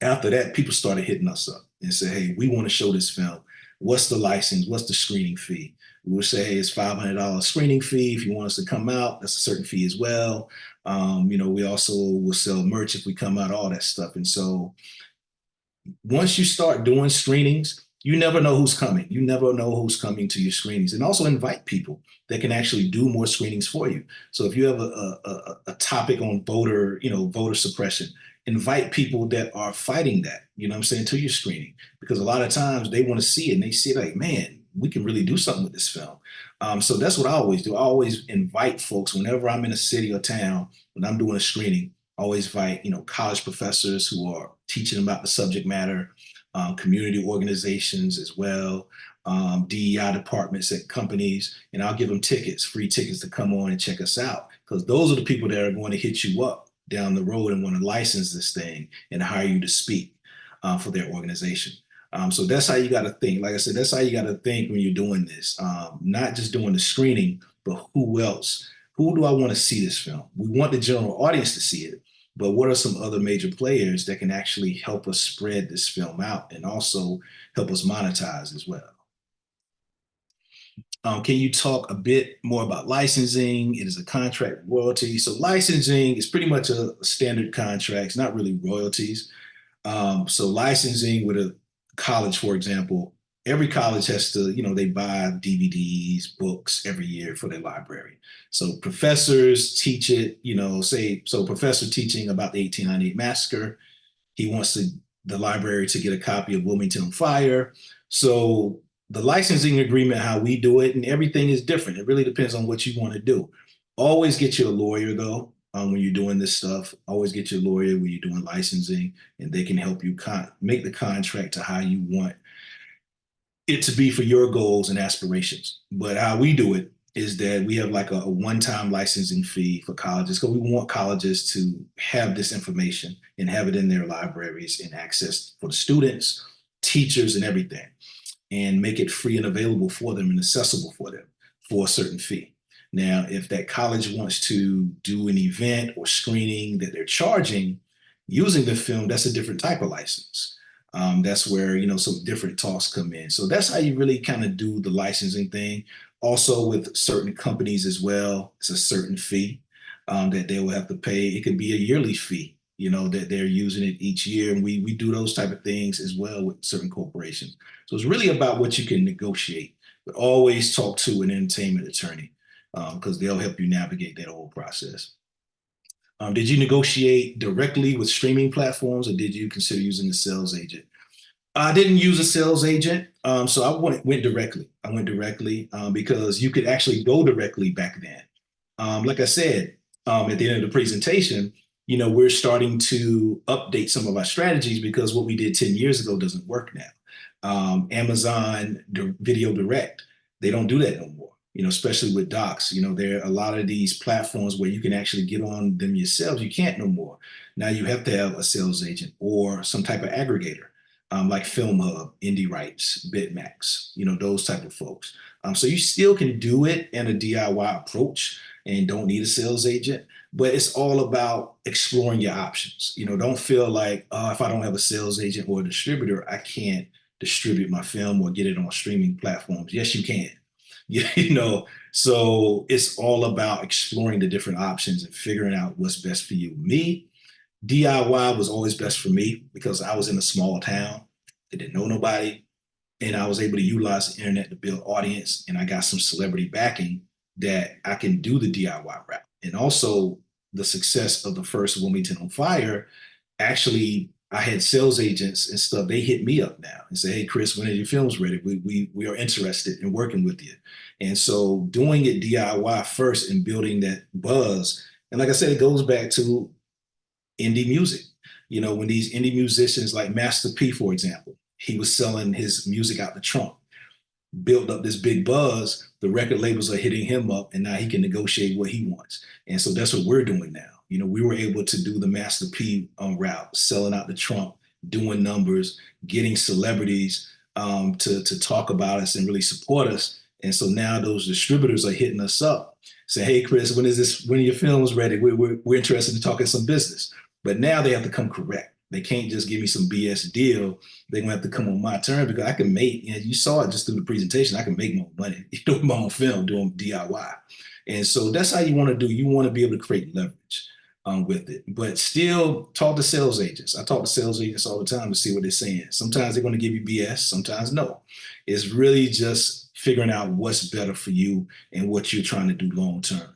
After that, people started hitting us up and say, hey, we want to show this film. What's the license? What's the screening fee? We would say, hey, it's $500 screening fee. If you want us to come out, that's a certain fee as well. We also will sell merch if we come out, all that stuff. And so once you start doing screenings, you never know who's coming. You never know who's coming to your screenings. And also invite people that can actually do more screenings for you. So if you have a topic on voter suppression, invite people that are fighting that, to your screening. Because a lot of times they want to see it and they see it like, man, we can really do something with this film. So that's what I always do. I always invite folks whenever I'm in a city or town, when I'm doing a screening, I always invite, college professors who are teaching about the subject matter, community organizations as well, DEI departments at companies, and I'll give them free tickets to come on and check us out, because those are the people that are going to hit you up down the road and want to license this thing and hire you to speak for their organization. So that's how you got to think. Like I said, that's how you got to think when you're doing this, not just doing the screening, but who else? Who do I want to see this film? We want the general audience to see it, but what are some other major players that can actually help us spread this film out and also help us monetize as well? Can you talk a bit more about licensing? It is a contract royalty. So licensing is pretty much a standard contract. It's not really royalties. So licensing with a college, for example, every college has to, they buy DVDs, books every year for their library. So professors teach it, professor teaching about the 1898 massacre, he wants the library to get a copy of Wilmington on Fire. So the licensing agreement, how we do it, and everything is different. It really depends on what you want to do. Always get you a lawyer though. When you're doing this stuff, always get your lawyer when you're doing licensing, and they can help you make the contract to how you want it to be for your goals and aspirations. But how we do it is that we have like a one-time licensing fee for colleges, because we want colleges to have this information and have it in their libraries and access for the students, teachers, and everything, and make it free and available for them and accessible for them for a certain fee. Now, if that college wants to do an event or screening that they're charging using the film, that's a different type of license. That's where, some different talks come in. So that's how you really kind of do the licensing thing. Also with certain companies as well, it's a certain fee that they will have to pay. It can be a yearly fee, that they're using it each year. And we do those type of things as well with certain corporations. So it's really about what you can negotiate, but always talk to an entertainment attorney, because they'll help you navigate that whole process. Did you negotiate directly with streaming platforms, or did you consider using a sales agent? I didn't use a sales agent, so I went directly. I went directly because you could actually go directly back then. Like I said, at the end of the presentation, we're starting to update some of our strategies, because what we did 10 years ago doesn't work now. Amazon Video Direct, they don't do that no more. Especially with docs, there are a lot of these platforms where you can actually get on them yourselves. You can't no more. Now you have to have a sales agent or some type of aggregator. like Film Hub, Indie Rights, Bitmax, those type of folks. So you still can do it in a DIY approach and don't need a sales agent, but it's all about exploring your options. Don't feel like, if I don't have a sales agent or a distributor, I can't distribute my film or get it on streaming platforms. Yes, you can. So it's all about exploring the different options and figuring out what's best for you. Me, DIY was always best for me because I was in a small town. I didn't know nobody. And I was able to utilize the internet to build audience. And I got some celebrity backing that I can do the DIY route. And also the success of the first Wilmington on Fire, actually, I had sales agents and stuff. They hit me up now and say, "Hey, Chris, when are your films ready? We are interested in working with you." And so doing it DIY first and building that buzz. And like I said, it goes back to indie music. When these indie musicians like Master P, for example, he was selling his music out the trunk, built up this big buzz. The record labels are hitting him up, and now he can negotiate what he wants. And so that's what we're doing now. We were able to do the Master P route, selling out the trunk, doing numbers, getting celebrities to talk about us and really support us. And so now those distributors are hitting us up, say, "Hey, Chris, when are your films ready? We're interested in talking some business." But now they have to come correct. They can't just give me some BS deal. They're gonna have to come on my terms because I can make, you saw it just through the presentation, I can make more money doing my own film, doing DIY. And so that's how you want to do. You want to be able to create leverage with it, but still talk to sales agents. I talk to sales agents all the time to see what they're saying. Sometimes they're going to give you BS, sometimes no. It's really just figuring out what's better for you and what you're trying to do long term.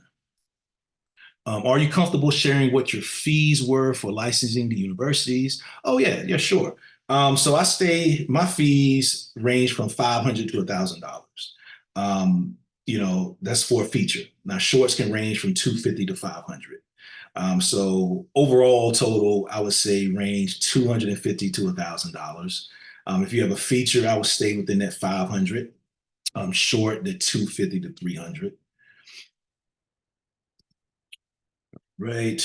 Are you comfortable sharing what your fees were for licensing to universities? Oh yeah, sure. So my fees range from $500 to $1,000. That's for a feature. Now shorts can range from 250 to 500. So overall total, I would say range 250 to $1,000. If you have a feature, I would stay within that 500. Short, the 250 to 300. Right.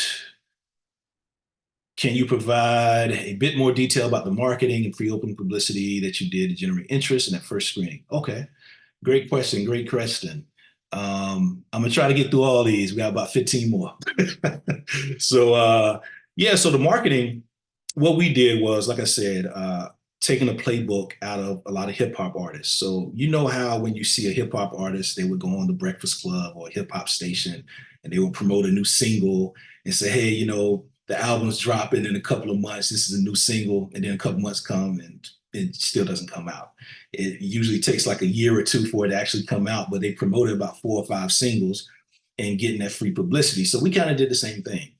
Can you provide a bit more detail about the marketing and pre-opening publicity that you did to generate interest in that first screening? Okay, great question, great question. I'm gonna try to get through all these. We got about 15 more. So the marketing, what we did was, like I said, taking a playbook out of a lot of hip hop artists. So you know how when you see a hip hop artist, they would go on the Breakfast Club or a hip hop station and they would promote a new single and say, "Hey, the album's dropping in a couple of months. This is a new single," and then a couple months come and it still doesn't come out. It usually takes like a year or two for it to actually come out, but they promoted about 4 or 5 singles and getting that free publicity. So we kind of did the same thing.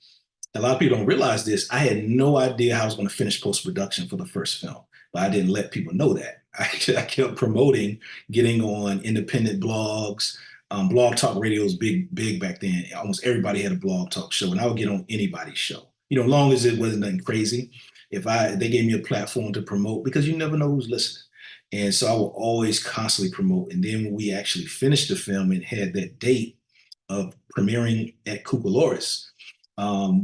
A lot of people don't realize this. I had no idea how I was going to finish post-production for the first film, but I didn't let people know that. I kept promoting, getting on independent blogs. Blog Talk Radio was big back then. Almost everybody had a blog talk show, and I would get on anybody's show. As long as it wasn't nothing crazy. They gave me a platform to promote because you never know who's listening. And so I will always constantly promote. And then when we actually finished the film and had that date of premiering at Cucaloris,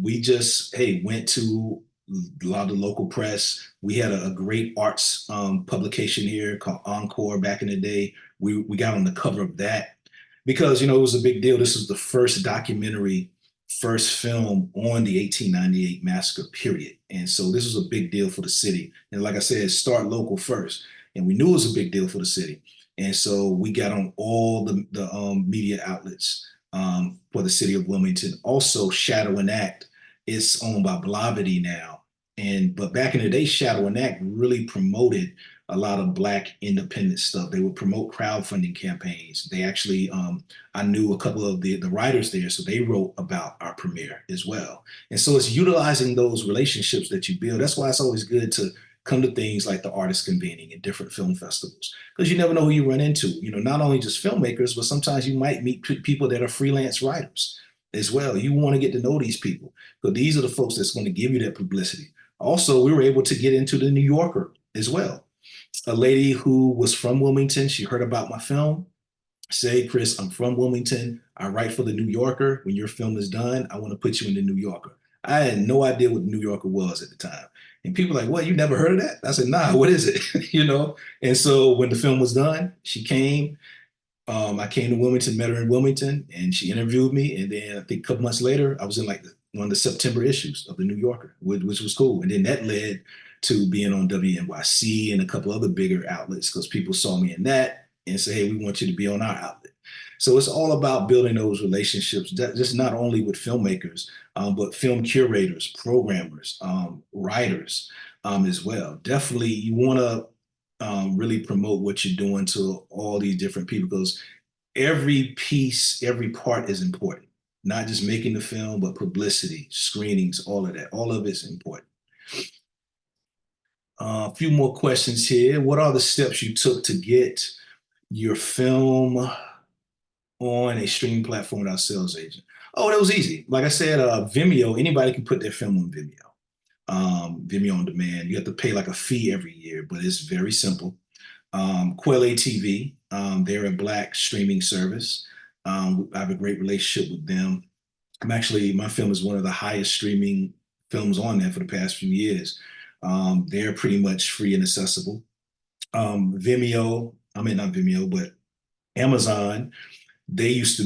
we just, hey, went to a lot of the local press. We had a great arts publication here called Encore back in the day. We got on the cover of that because, it was a big deal. This was the first documentary, first film on the 1898 massacre period. And so this was a big deal for the city. And like I said, start local first. And we knew it was a big deal for the city. And so we got on all the media outlets for the city of Wilmington. Also, Shadow and Act is owned by Blavity now. But back in the day, Shadow and Act really promoted a lot of Black independent stuff. They would promote crowdfunding campaigns. They actually, I knew a couple of the writers there, so they wrote about our premiere as well. And so it's utilizing those relationships that you build. That's why it's always good to come to things like the artist convening and different film festivals, because you never know who you run into. Not only just filmmakers, but sometimes you might meet people that are freelance writers as well. You want to get to know these people, but these are the folks that's going to give you that publicity. Also, we were able to get into the New Yorker as well. A lady who was from Wilmington, she heard about my film, say, "Chris, I'm from Wilmington. I write for the New Yorker. When your film is done, I want to put you in the New Yorker." I had no idea what New Yorker was at the time. And people were like, what, you never heard of that? I said, nah, what is it? You know? And so when the film was done, she came. I came to Wilmington, met her in Wilmington, and she interviewed me. And then I think a couple months later, I was in like one of the September issues of the New Yorker, which was cool. And then that led to being on WNYC and a couple other bigger outlets because people saw me in that and say, hey, we want you to be on our outlet. So it's all about building those relationships, just not only with filmmakers, but film curators, programmers, writers as well. Definitely, you want to really promote what you're doing to all these different people because every piece, every part is important. Not just making the film, but publicity, screenings, all of that. All of it's important. A few more questions here. What are the steps you took to get your film on a streaming platform without a sales agent? Oh, that was easy. Like I said, Vimeo, anybody can put their film on Vimeo. Vimeo on demand. You have to pay like a fee every year, but it's very simple. Quelle TV, they're a Black streaming service. I have a great relationship with them. My film is one of the highest streaming films on there for the past few years. They're pretty much free and accessible. Vimeo, I mean, not Vimeo, but Amazon, they used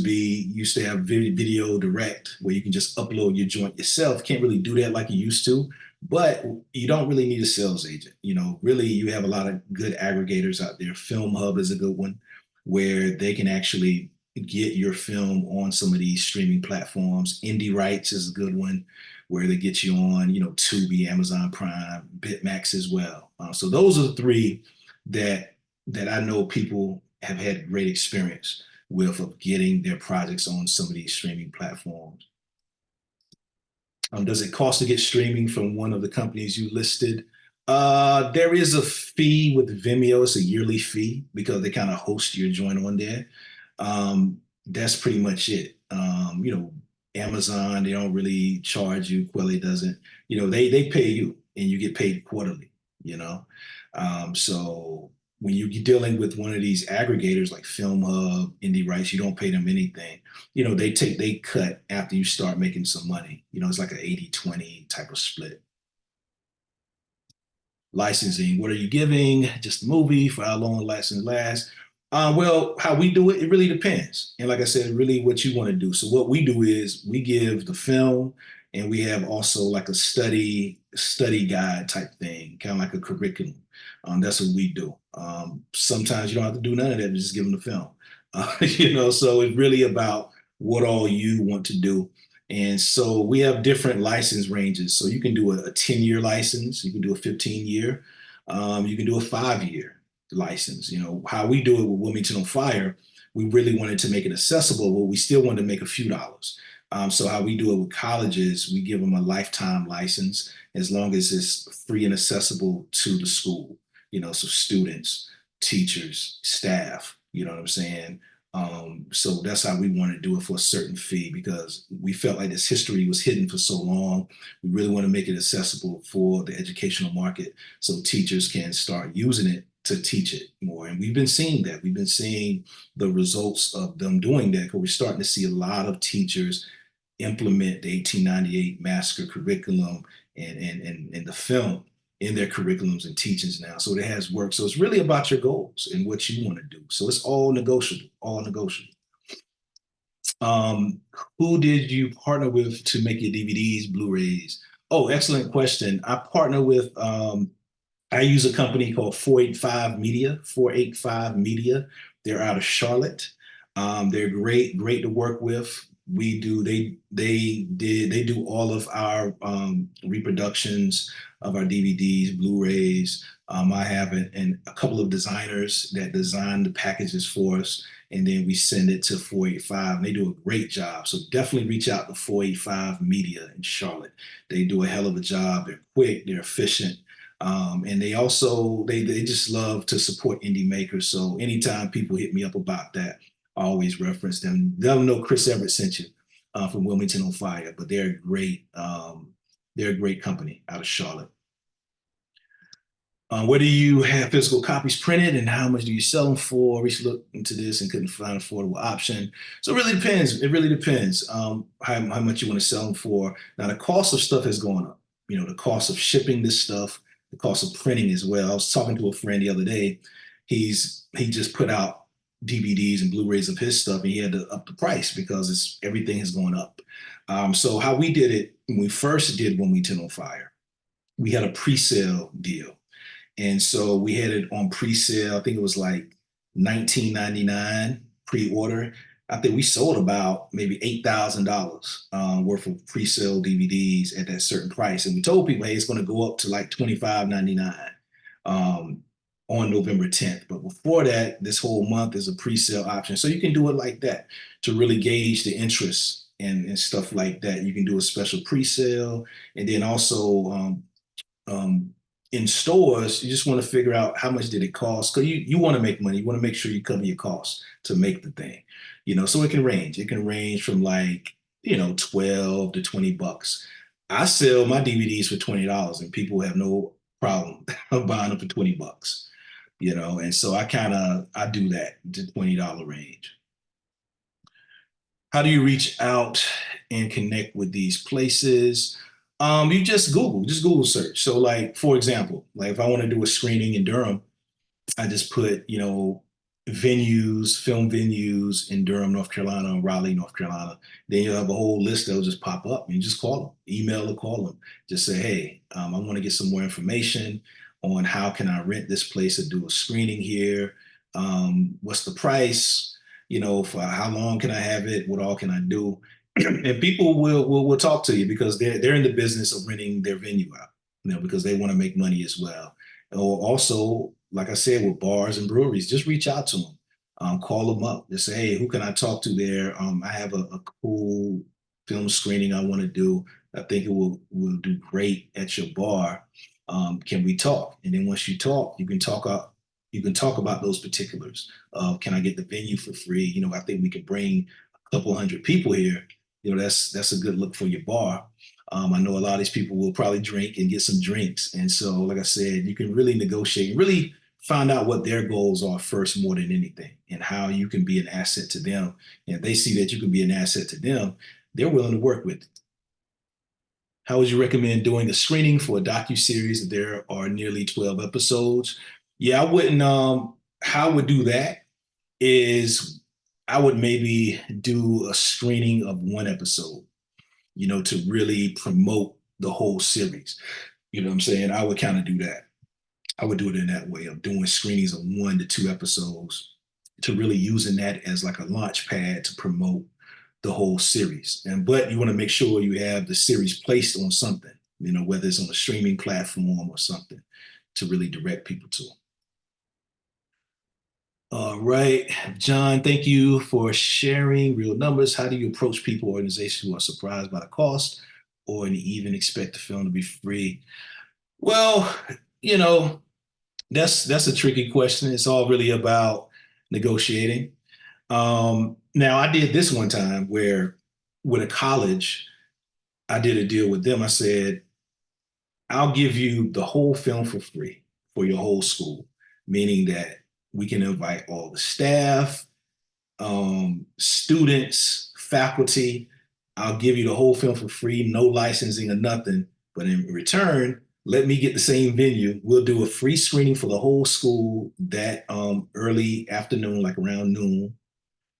to have video direct where you can just upload your joint yourself. Can't really do that like you used to, but you don't really need a sales agent. You know, really, you have a lot of good aggregators out there. Film Hub is a good one where they can actually get your film on some of these streaming platforms. Indie Rights is a good one where they get you on, you know, Tubi, Amazon Prime, Bitmax as well. So those are the three that I know people have had great experience with of getting their projects on some of these streaming platforms. Does it cost to get streaming from one of the companies you listed? There is a fee with Vimeo. It's a yearly fee because they kind of host your joint on there. That's pretty much it. You know, Amazon, they don't really charge you. Quelle doesn't. You know, they pay you and you get paid quarterly, you know. So when you're dealing with one of these aggregators like Film Hub, Indie Rights, you don't pay them anything. You know, they cut after you start making some money. You know, it's like an 80-20 type of split. Licensing, what are you giving? Just a movie for how long the license lasts? Well, how we do it, it really depends. And like I said, really what you want to do. So what we do is we give the film and we have also like a study guide type thing, kind of like a curriculum. That's what we do. Sometimes you don't have to do none of that, just give them the film. You know, so it's really about what all you want to do. And so we have different license ranges. So you can do a 10-year license, you can do a 15-year, you can do a 5-year license. You know, how we do it with Wilmington on Fire, we really wanted to make it accessible, but we still wanted to make a few dollars. So how we do it with colleges, we give them a lifetime license as long as it's free and accessible to the school, you know, so students, teachers, staff, you know what I'm saying? So that's how we want to do it for a certain fee because we felt like this history was hidden for so long. We really want to make it accessible for the educational market so teachers can start using it to teach it more. And we've been seeing that. We've been seeing the results of them doing that because we're starting to see a lot of teachers implement the 1898 massacre curriculum and the film in their curriculums and teachings now. So it has worked. So it's really about your goals and what you want to do. So it's all negotiable, all negotiable. Um, who did you partner with to make your DVDs, Blu-rays? Oh, excellent question. I partner with, I use a company called 485 Media, 485 Media. They're out of Charlotte. They're great to work with. They do all of our reproductions of our DVDs, Blu-rays. I have a couple of designers that design the packages for us, and then we send it to 485. And they do a great job. So definitely reach out to 485 Media in Charlotte. They do a hell of a job. They're quick, they're efficient. And they also they just love to support indie makers. So anytime people hit me up about that, I always reference them. They'll know Chris Everett sent you from Wilmington on Fire, but they're a great company out of Charlotte. Where do you have physical copies printed and how much do you sell them for? Recently looked into this and couldn't find an affordable option. So it really depends. It really depends how much you want to sell them for. Now, the cost of stuff has gone up. You know, the cost of shipping this stuff, the cost of printing as well. I was talking to a friend the other day. He just put out DVDs and Blu-rays of his stuff and he had to up the price because everything has gone up. So how we did it when we first did When We Ten on Fire, we had a pre-sale deal. And so we had it on pre-sale. I think it was like 19.99 pre-order. I think we sold about maybe $8,000 worth of pre-sale DVDs at that certain price. And we told people, hey, it's going to go up to like 25.99 um, on November 10th. But before that, this whole month is a pre-sale option. So you can do it like that to really gauge the interest and stuff like that. You can do a special pre-sale. And then also um, in stores, you just want to figure out how much did it cost because you want to make money. You want to make sure you cover your costs to make the thing, so it can range. It can range from like, 12 to 20 bucks. I sell my DVDs for $20 and people have no problem buying them for 20 bucks, and so I do that to $20 range. How do you reach out and connect with these places? You just Google search. So like, for example, like if I want to do a screening in Durham, I just put, film venues in Durham, North Carolina, Raleigh, North Carolina. Then you'll have a whole list that'll just pop up and you just call them, email or call them. Just say, hey, I want to get some more information on how can I rent this place to do a screening here? What's the price? For how long can I have it? What all can I do? And people will talk to you because they're in the business of renting their venue out, because they want to make money as well. Or also, like I said, with bars and breweries, just reach out to them, call them up, just say, hey, who can I talk to there? I have a cool film screening I want to do. I think it will do great at your bar. Can we talk? And then once you talk, you can talk about those particulars. Can I get the venue for free? I think we can bring a couple hundred people here. That's a good look for your bar. I know a lot of these people will probably drink and get some drinks. And so, like I said, you can really negotiate, really find out what their goals are first more than anything and how you can be an asset to them. And if they see that you can be an asset to them, they're willing to work with you. How would you recommend doing a screening for a docu-series? There are nearly 12 episodes. Yeah, I wouldn't, how I would do that is I would maybe do a screening of one episode, to really promote the whole series. You know what I'm saying? I would kind of do that. I would do it in that way of doing screenings of 1 to 2 episodes to really using that as like a launch pad to promote the whole series. But you want to make sure you have the series placed on something, whether it's on a streaming platform or something to really direct people to. All right, John, thank you for sharing real numbers. How do you approach people, organizations who are surprised by the cost or even expect the film to be free? Well, you know, that's a tricky question. It's all really about negotiating. Now, I did this one time where with a college, I did a deal with them. I said, I'll give you the whole film for free for your whole school, meaning that we can invite all the staff, students, faculty. I'll give you the whole film for free, no licensing or nothing. But in return, let me get the same venue. We'll do a free screening for the whole school that early afternoon, like around noon.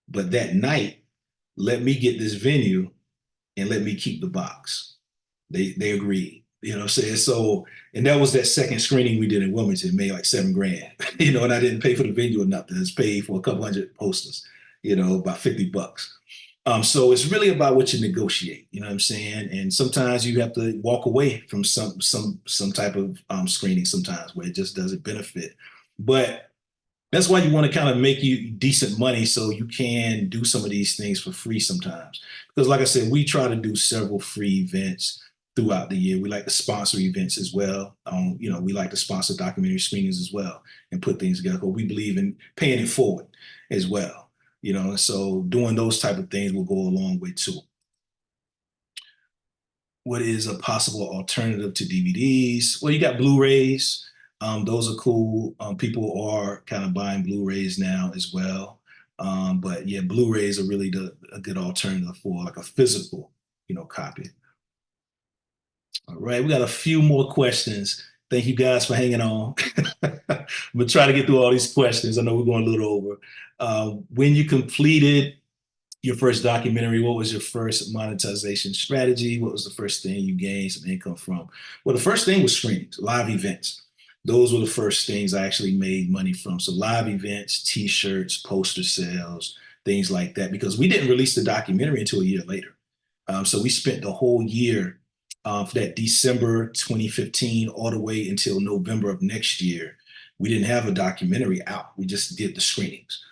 But that night, let me get this venue and let me keep the box. They agreed. You know what I'm saying? So, and that was that second screening we did in Wilmington, made like 7 grand, and I didn't pay for the venue or nothing. It's paid for a couple hundred posters, about 50 bucks. So it's really about what you negotiate, you know what I'm saying? And sometimes you have to walk away from some type of screening sometimes where it just doesn't benefit. But that's why you want to kind of make you decent money so you can do some of these things for free sometimes. Because like I said, we try to do several free events throughout the year. We like to sponsor events as well. We like to sponsor documentary screenings as well and put things together. But we believe in paying it forward as well. So doing those type of things will go a long way too. What is a possible alternative to DVDs? Well, you got Blu-rays. Those are cool. People are kind of buying Blu-rays now as well. But yeah, Blu-rays are really a good alternative for like a physical, copy. All right, we got a few more questions. Thank you guys for hanging on. I'm gonna try to get through all these questions. I know we're going a little over. When you completed your first documentary, what was your first monetization strategy? What was the first thing you gained some income from? Well, the first thing was screenings, live events. Those were the first things I actually made money from. So live events, t-shirts, poster sales, things like that, because we didn't release the documentary until a year later. So we spent the whole year for that December 2015 all the way until November of next year. We didn't have a documentary out. We just did the screenings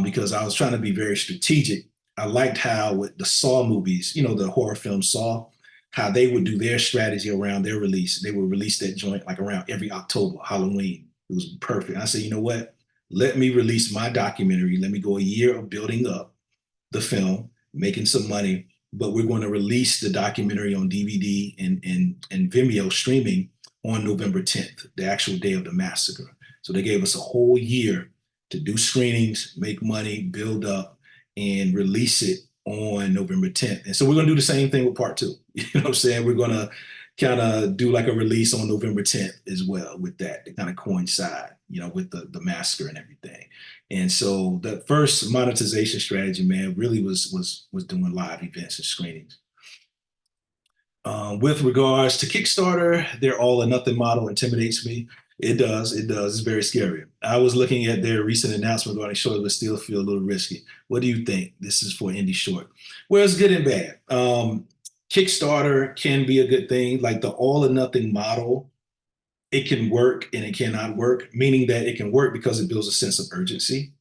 because I was trying to be very strategic. I liked how with the Saw movies, the horror film Saw, how they would do their strategy around their release. They would release that joint like around every October, Halloween. It was perfect. I said, you know what? Let me release my documentary. Let me go a year of building up the film, making some money, but we're going to release the documentary on DVD and Vimeo streaming on November 10th, the actual day of the massacre. So they gave us a whole year to do screenings, make money, build up, and release it on November 10th. And so we're going to do the same thing with part two. You know what I'm saying? We're going to kind of do like a release on November 10th as well with that to kind of coincide, with the massacre and everything. And so the first monetization strategy, man, really was doing live events and screenings. With regards to Kickstarter, their all or nothing model intimidates me. It does. It does. It's very scary. I was looking at their recent announcement regarding short, but still feel a little risky. What do you think? This is for indie short. Well, it's good and bad. Kickstarter can be a good thing. Like the all or nothing model, it can work and it cannot work, meaning that it can work because it builds a sense of urgency.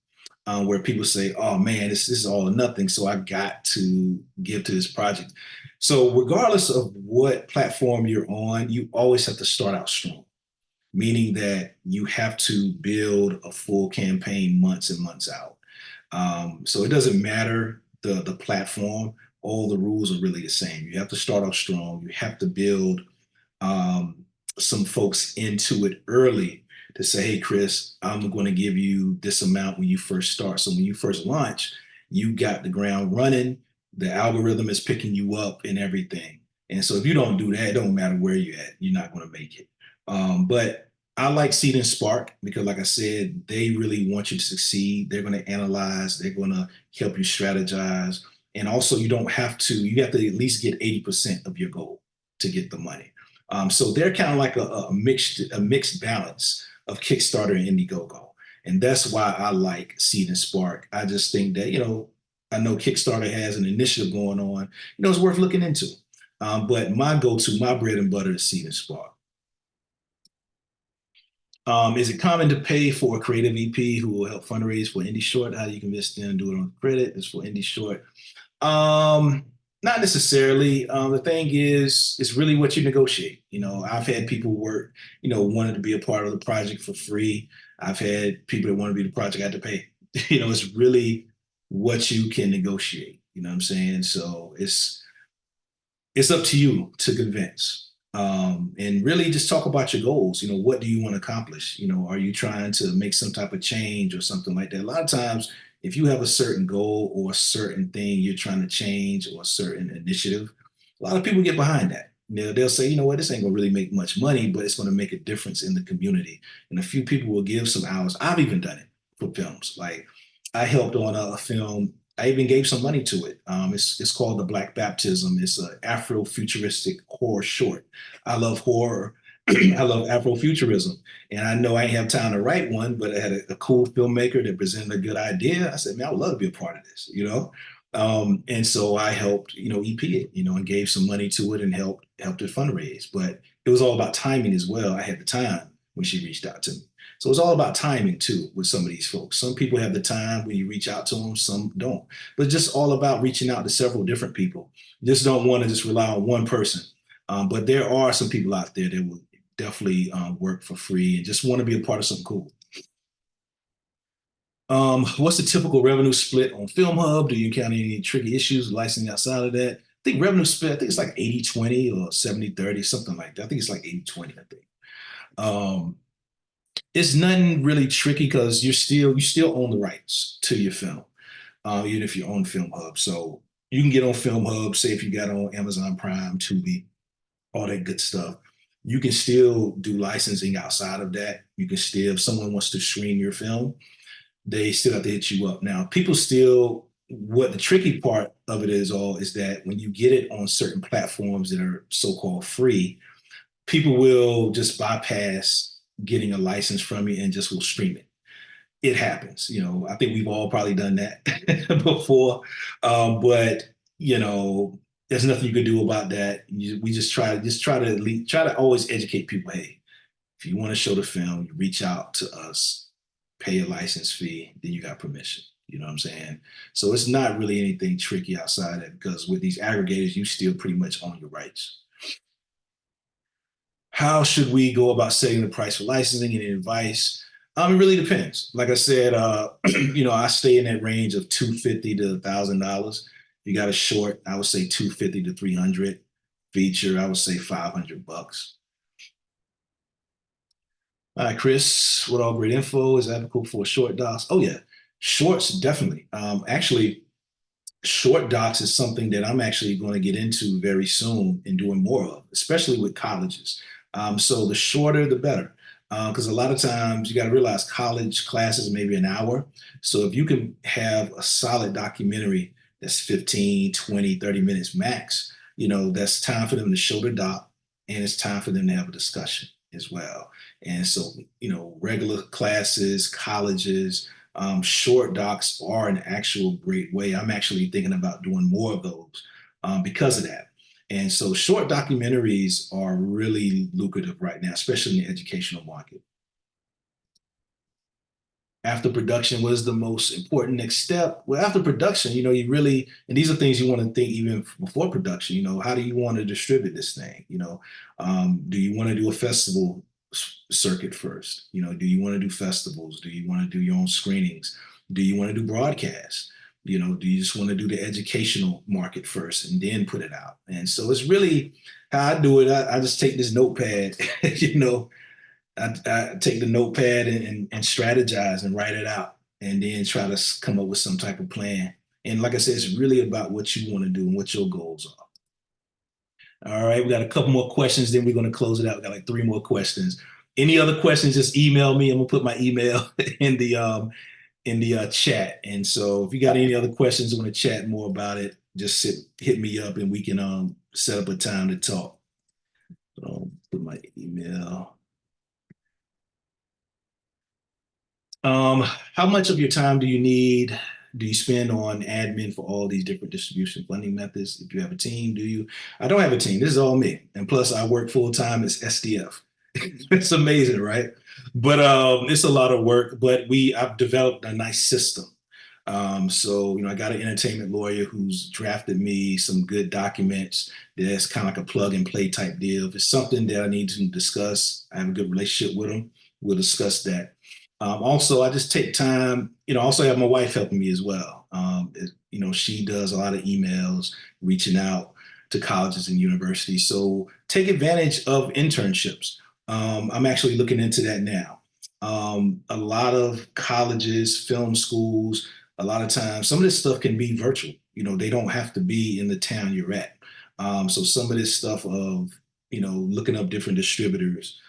Where people say, oh man, this is all or nothing, so I got to give to this project. So regardless of what platform you're on, you always have to start out strong, meaning that you have to build a full campaign months and months out. So it doesn't matter the platform, all the rules are really the same. You have to start off strong, you have to build um, some folks into it early to say, hey, Chris, I'm going to give you this amount when you first start. So when you first launch, you got the ground running, the algorithm is picking you up and everything. And so if you don't do that, it don't matter where you're at, you're not going to make it. But I like Seed and Spark because, like I said, they really want you to succeed. They're going to analyze, they're going to help you strategize. And also, you have to at least get 80% of your goal to get the money. So they're kind of like a mixed balance of Kickstarter and Indiegogo. And that's why I like Seed and Spark. I just think that, I know Kickstarter has an initiative going on, it's worth looking into. But my go-to, my bread and butter is Seed and Spark. Is it common to pay for a creative EP who will help fundraise for indie short? How do you convince them to do it on credit? It's for indie short. Um, Not necessarily. The thing is, it's really what you negotiate. I've had people work, wanted to be a part of the project for free. I've had people that want to be the project I had to pay. It's really what you can negotiate. You know what I'm saying? So it's up to you to convince. And really just talk about your goals. What do you want to accomplish? Are you trying to make some type of change or something like that? A lot of times, if you have a certain goal or a certain thing you're trying to change or a certain initiative, a lot of people get behind that. They'll say, you know what, this ain't gonna really make much money, but it's gonna make a difference in the community. And a few people will give some hours. I've even done it for films. Like I helped on a film. I even gave some money to it. It's called The Black Baptism. It's an Afro-futuristic horror short. I love horror. I love Afrofuturism. And I know I ain't have time to write one, but I had a cool filmmaker that presented a good idea. I said, man, I would love to be a part of this. And so I helped, EP it, and gave some money to it and helped it fundraise. But it was all about timing as well. I had the time when she reached out to me. So it's all about timing too with some of these folks. Some people have the time when you reach out to them, some don't. But just all about reaching out to several different people. Just don't want to just rely on one person. But there are some people out there that will definitely work for free and just want to be a part of something cool. What's the typical revenue split on Film Hub? Do you encounter any tricky issues licensing outside of that? I think revenue split, I think it's like 80-20 or 70-30, something like that. I think it's like 80-20, I think. Um, It's nothing really tricky because you still own the rights to your film, even if you own Film Hub. So you can get on Film Hub, say if you got on Amazon Prime, Tubi, all that good stuff. You can still do licensing outside of that. You can still, if someone wants to stream your film, they still have to hit you up. Now, people still, what the tricky part of it is that when you get it on certain platforms that are so-called free, people will just bypass getting a license from you and just will stream it. It happens. I think we've all probably done that before. But there's nothing you can do about that. We just try to always educate people. Hey, if you want to show the film, you reach out to us, pay a license fee, then you got permission. You know what I'm saying? So it's not really anything tricky outside that because with these aggregators, you still pretty much own your rights. How should we go about setting the price for licensing? Any advice? It really depends. Like I said, I stay in that range of 250 to $1,000. You got a short, I would say 250 to 300. Feature, I would say $500. All right, Chris, what all great info is applicable for short docs? Oh yeah, shorts definitely. Actually, short docs is something that I'm actually going to get into very soon and doing more of, especially with colleges. So the shorter, the better. Because a lot of times you got to realize college classes maybe an hour. So if you can have a solid documentary that's 15, 20, 30 minutes max, that's time for them to show the doc and it's time for them to have a discussion as well. And so, regular classes, colleges, short docs are an actual great way. I'm actually thinking about doing more of those because of that. And so short documentaries are really lucrative right now, especially in the educational market. After production, what is the most important next step? Well, after production, you really, and these are things you want to think even before production, how do you want to distribute this thing? Do you want to do a festival circuit first? Do you want to do festivals? Do you want to do your own screenings? Do you want to do broadcasts? Do you just want to do the educational market first and then put it out? And so it's really how I do it. I just take this notepad, I take the notepad and strategize and write it out and then try to come up with some type of plan. And like I said, it's really about what you want to do and what your goals are. All right, we got a couple more questions, then we're going to close it out. We got like three more questions. Any other questions, just email me. I'm gonna put my email in the chat. And so if you got any other questions, want to chat more about it, just hit me up and we can set up a time to talk. So put my email. How much of your time do you spend on admin for all these different distribution funding methods? If you have a team, do you? I don't have a team. This is all me. And plus I work full time as SDF. It's amazing, right? But it's a lot of work, but I've developed a nice system. So, I got an entertainment lawyer who's drafted me some good documents that's kind of like a plug and play type deal. If it's something that I need to discuss, I have a good relationship with him. We'll discuss that. Also, I just take time, also have my wife helping me as well. She does a lot of emails, reaching out to colleges and universities. So take advantage of internships. I'm actually looking into that now. A lot of colleges, film schools, a lot of times, some of this stuff can be virtual. They don't have to be in the town you're at. So some of this stuff of, looking up different distributors,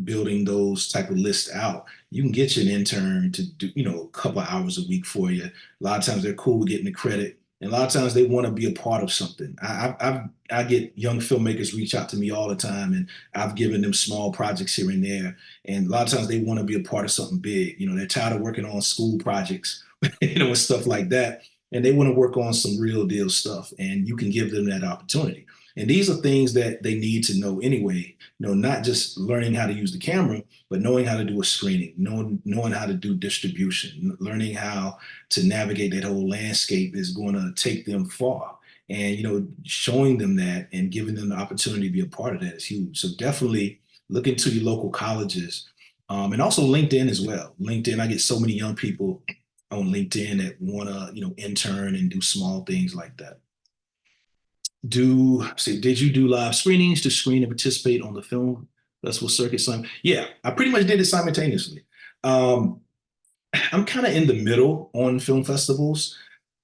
building those type of lists out, you can get you an intern to do, a couple of hours a week for you. A lot of times they're cool with getting the credit. And a lot of times they want to be a part of something. I get young filmmakers reach out to me all the time, and I've given them small projects here and there. And a lot of times they want to be a part of something big. They're tired of working on school projects, and stuff like that. And they want to work on some real deal stuff. And you can give them that opportunity. And these are things that they need to know anyway. Not just learning how to use the camera, but knowing how to do a screening, knowing how to do distribution, learning how to navigate that whole landscape is going to take them far. And showing them that and giving them the opportunity to be a part of that is huge. So definitely look into your local colleges, and also LinkedIn as well. LinkedIn, I get so many young people on LinkedIn that want to intern and do small things like that. Did you do live screenings to screen and participate on the film Festival circuit. Yeah, I pretty much did it simultaneously. Um, I'm kind of in the middle on film festivals.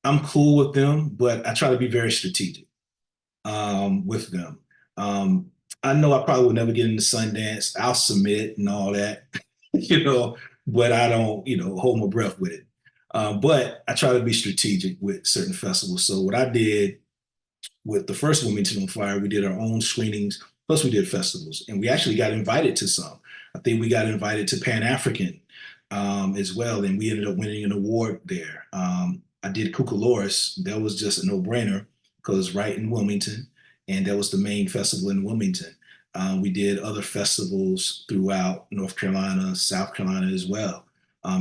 I'm cool with them, but I try to be very strategic with them. Um, I know I probably will never get into Sundance. I'll submit and all that, you know, but I don't, hold my breath with it. But I try to be strategic with certain festivals. So what I did with the first Wilmington on Fire, we did our own screenings, plus we did festivals, and we actually got invited to some. I think we got invited to Pan African as well, and we ended up winning an award there. I did Cucaloris. That was just a no-brainer because right in Wilmington, and that was the main festival in Wilmington. We did other festivals throughout North Carolina, South Carolina as well,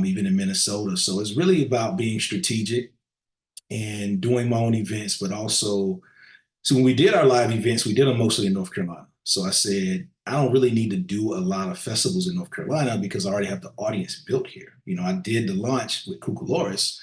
even in Minnesota. So it's really about being strategic and doing my own events, but also so when we did our live events, we did them mostly in North Carolina. So I said, I don't really need to do a lot of festivals in North Carolina because I already have the audience built here. I did the launch with Cucaloris,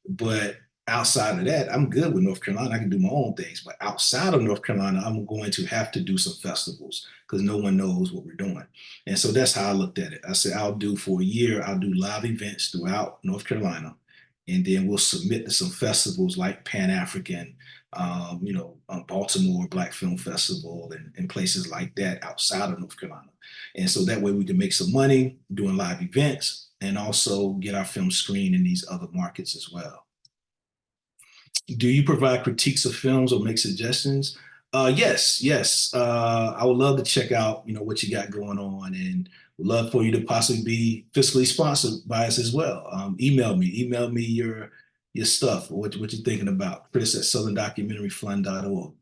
but outside of that, I'm good with North Carolina. I can do my own things. But outside of North Carolina, I'm going to have to do some festivals because no one knows what we're doing. And so that's how I looked at it. I said, I'll do for a year, I'll do live events throughout North Carolina. And then we'll submit to some festivals like Pan African, Baltimore Black Film Festival and places like that outside of North Carolina. And so that way we can make some money doing live events and also get our film screened in these other markets as well. Do you provide critiques of films or make suggestions? Yes. I would love to check out, what you got going on, and would love for you to possibly be fiscally sponsored by us as well. Email me your stuff, what you're thinking about. Chris at southernDocumentaryFund.org.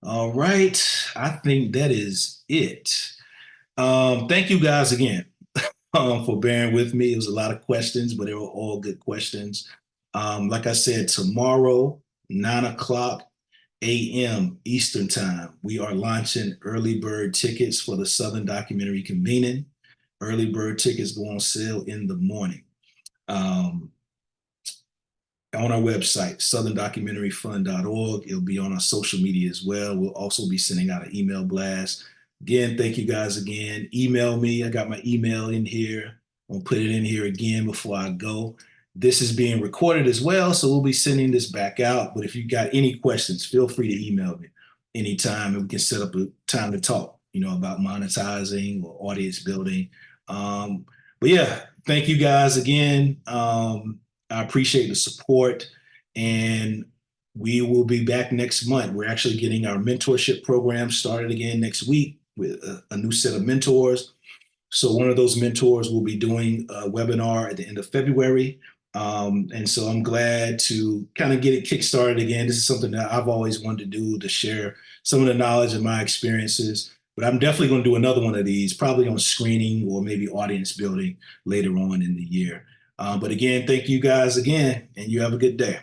All right, I think that is it. Thank you guys again for bearing with me. It was a lot of questions, but they were all good questions. Like I said, tomorrow, 9 o'clock a.m. Eastern Time, we are launching early bird tickets for the Southern Documentary Convening. Early bird tickets go on sale in the morning. On our website, southernDocumentaryFund.org. It'll be on our social media as well. We'll also be sending out an email blast. Again, thank you guys again. Email me. I got my email in here. I'll put it in here again before I go. This is being recorded as well, so we'll be sending this back out. But if you got any questions, feel free to email me anytime, and we can set up a time to talk, about monetizing or audience building. But yeah, thank you guys again. I appreciate the support, and we will be back next month. We're actually getting our mentorship program started again next week with a new set of mentors. So one of those mentors will be doing a webinar at the end of February. And so I'm glad to kind of get it kickstarted again. This is something that I've always wanted to do, to share some of the knowledge and my experiences. But I'm definitely going to do another one of these, probably on screening or maybe audience building later on in the year. But again, thank you guys again, and you have a good day.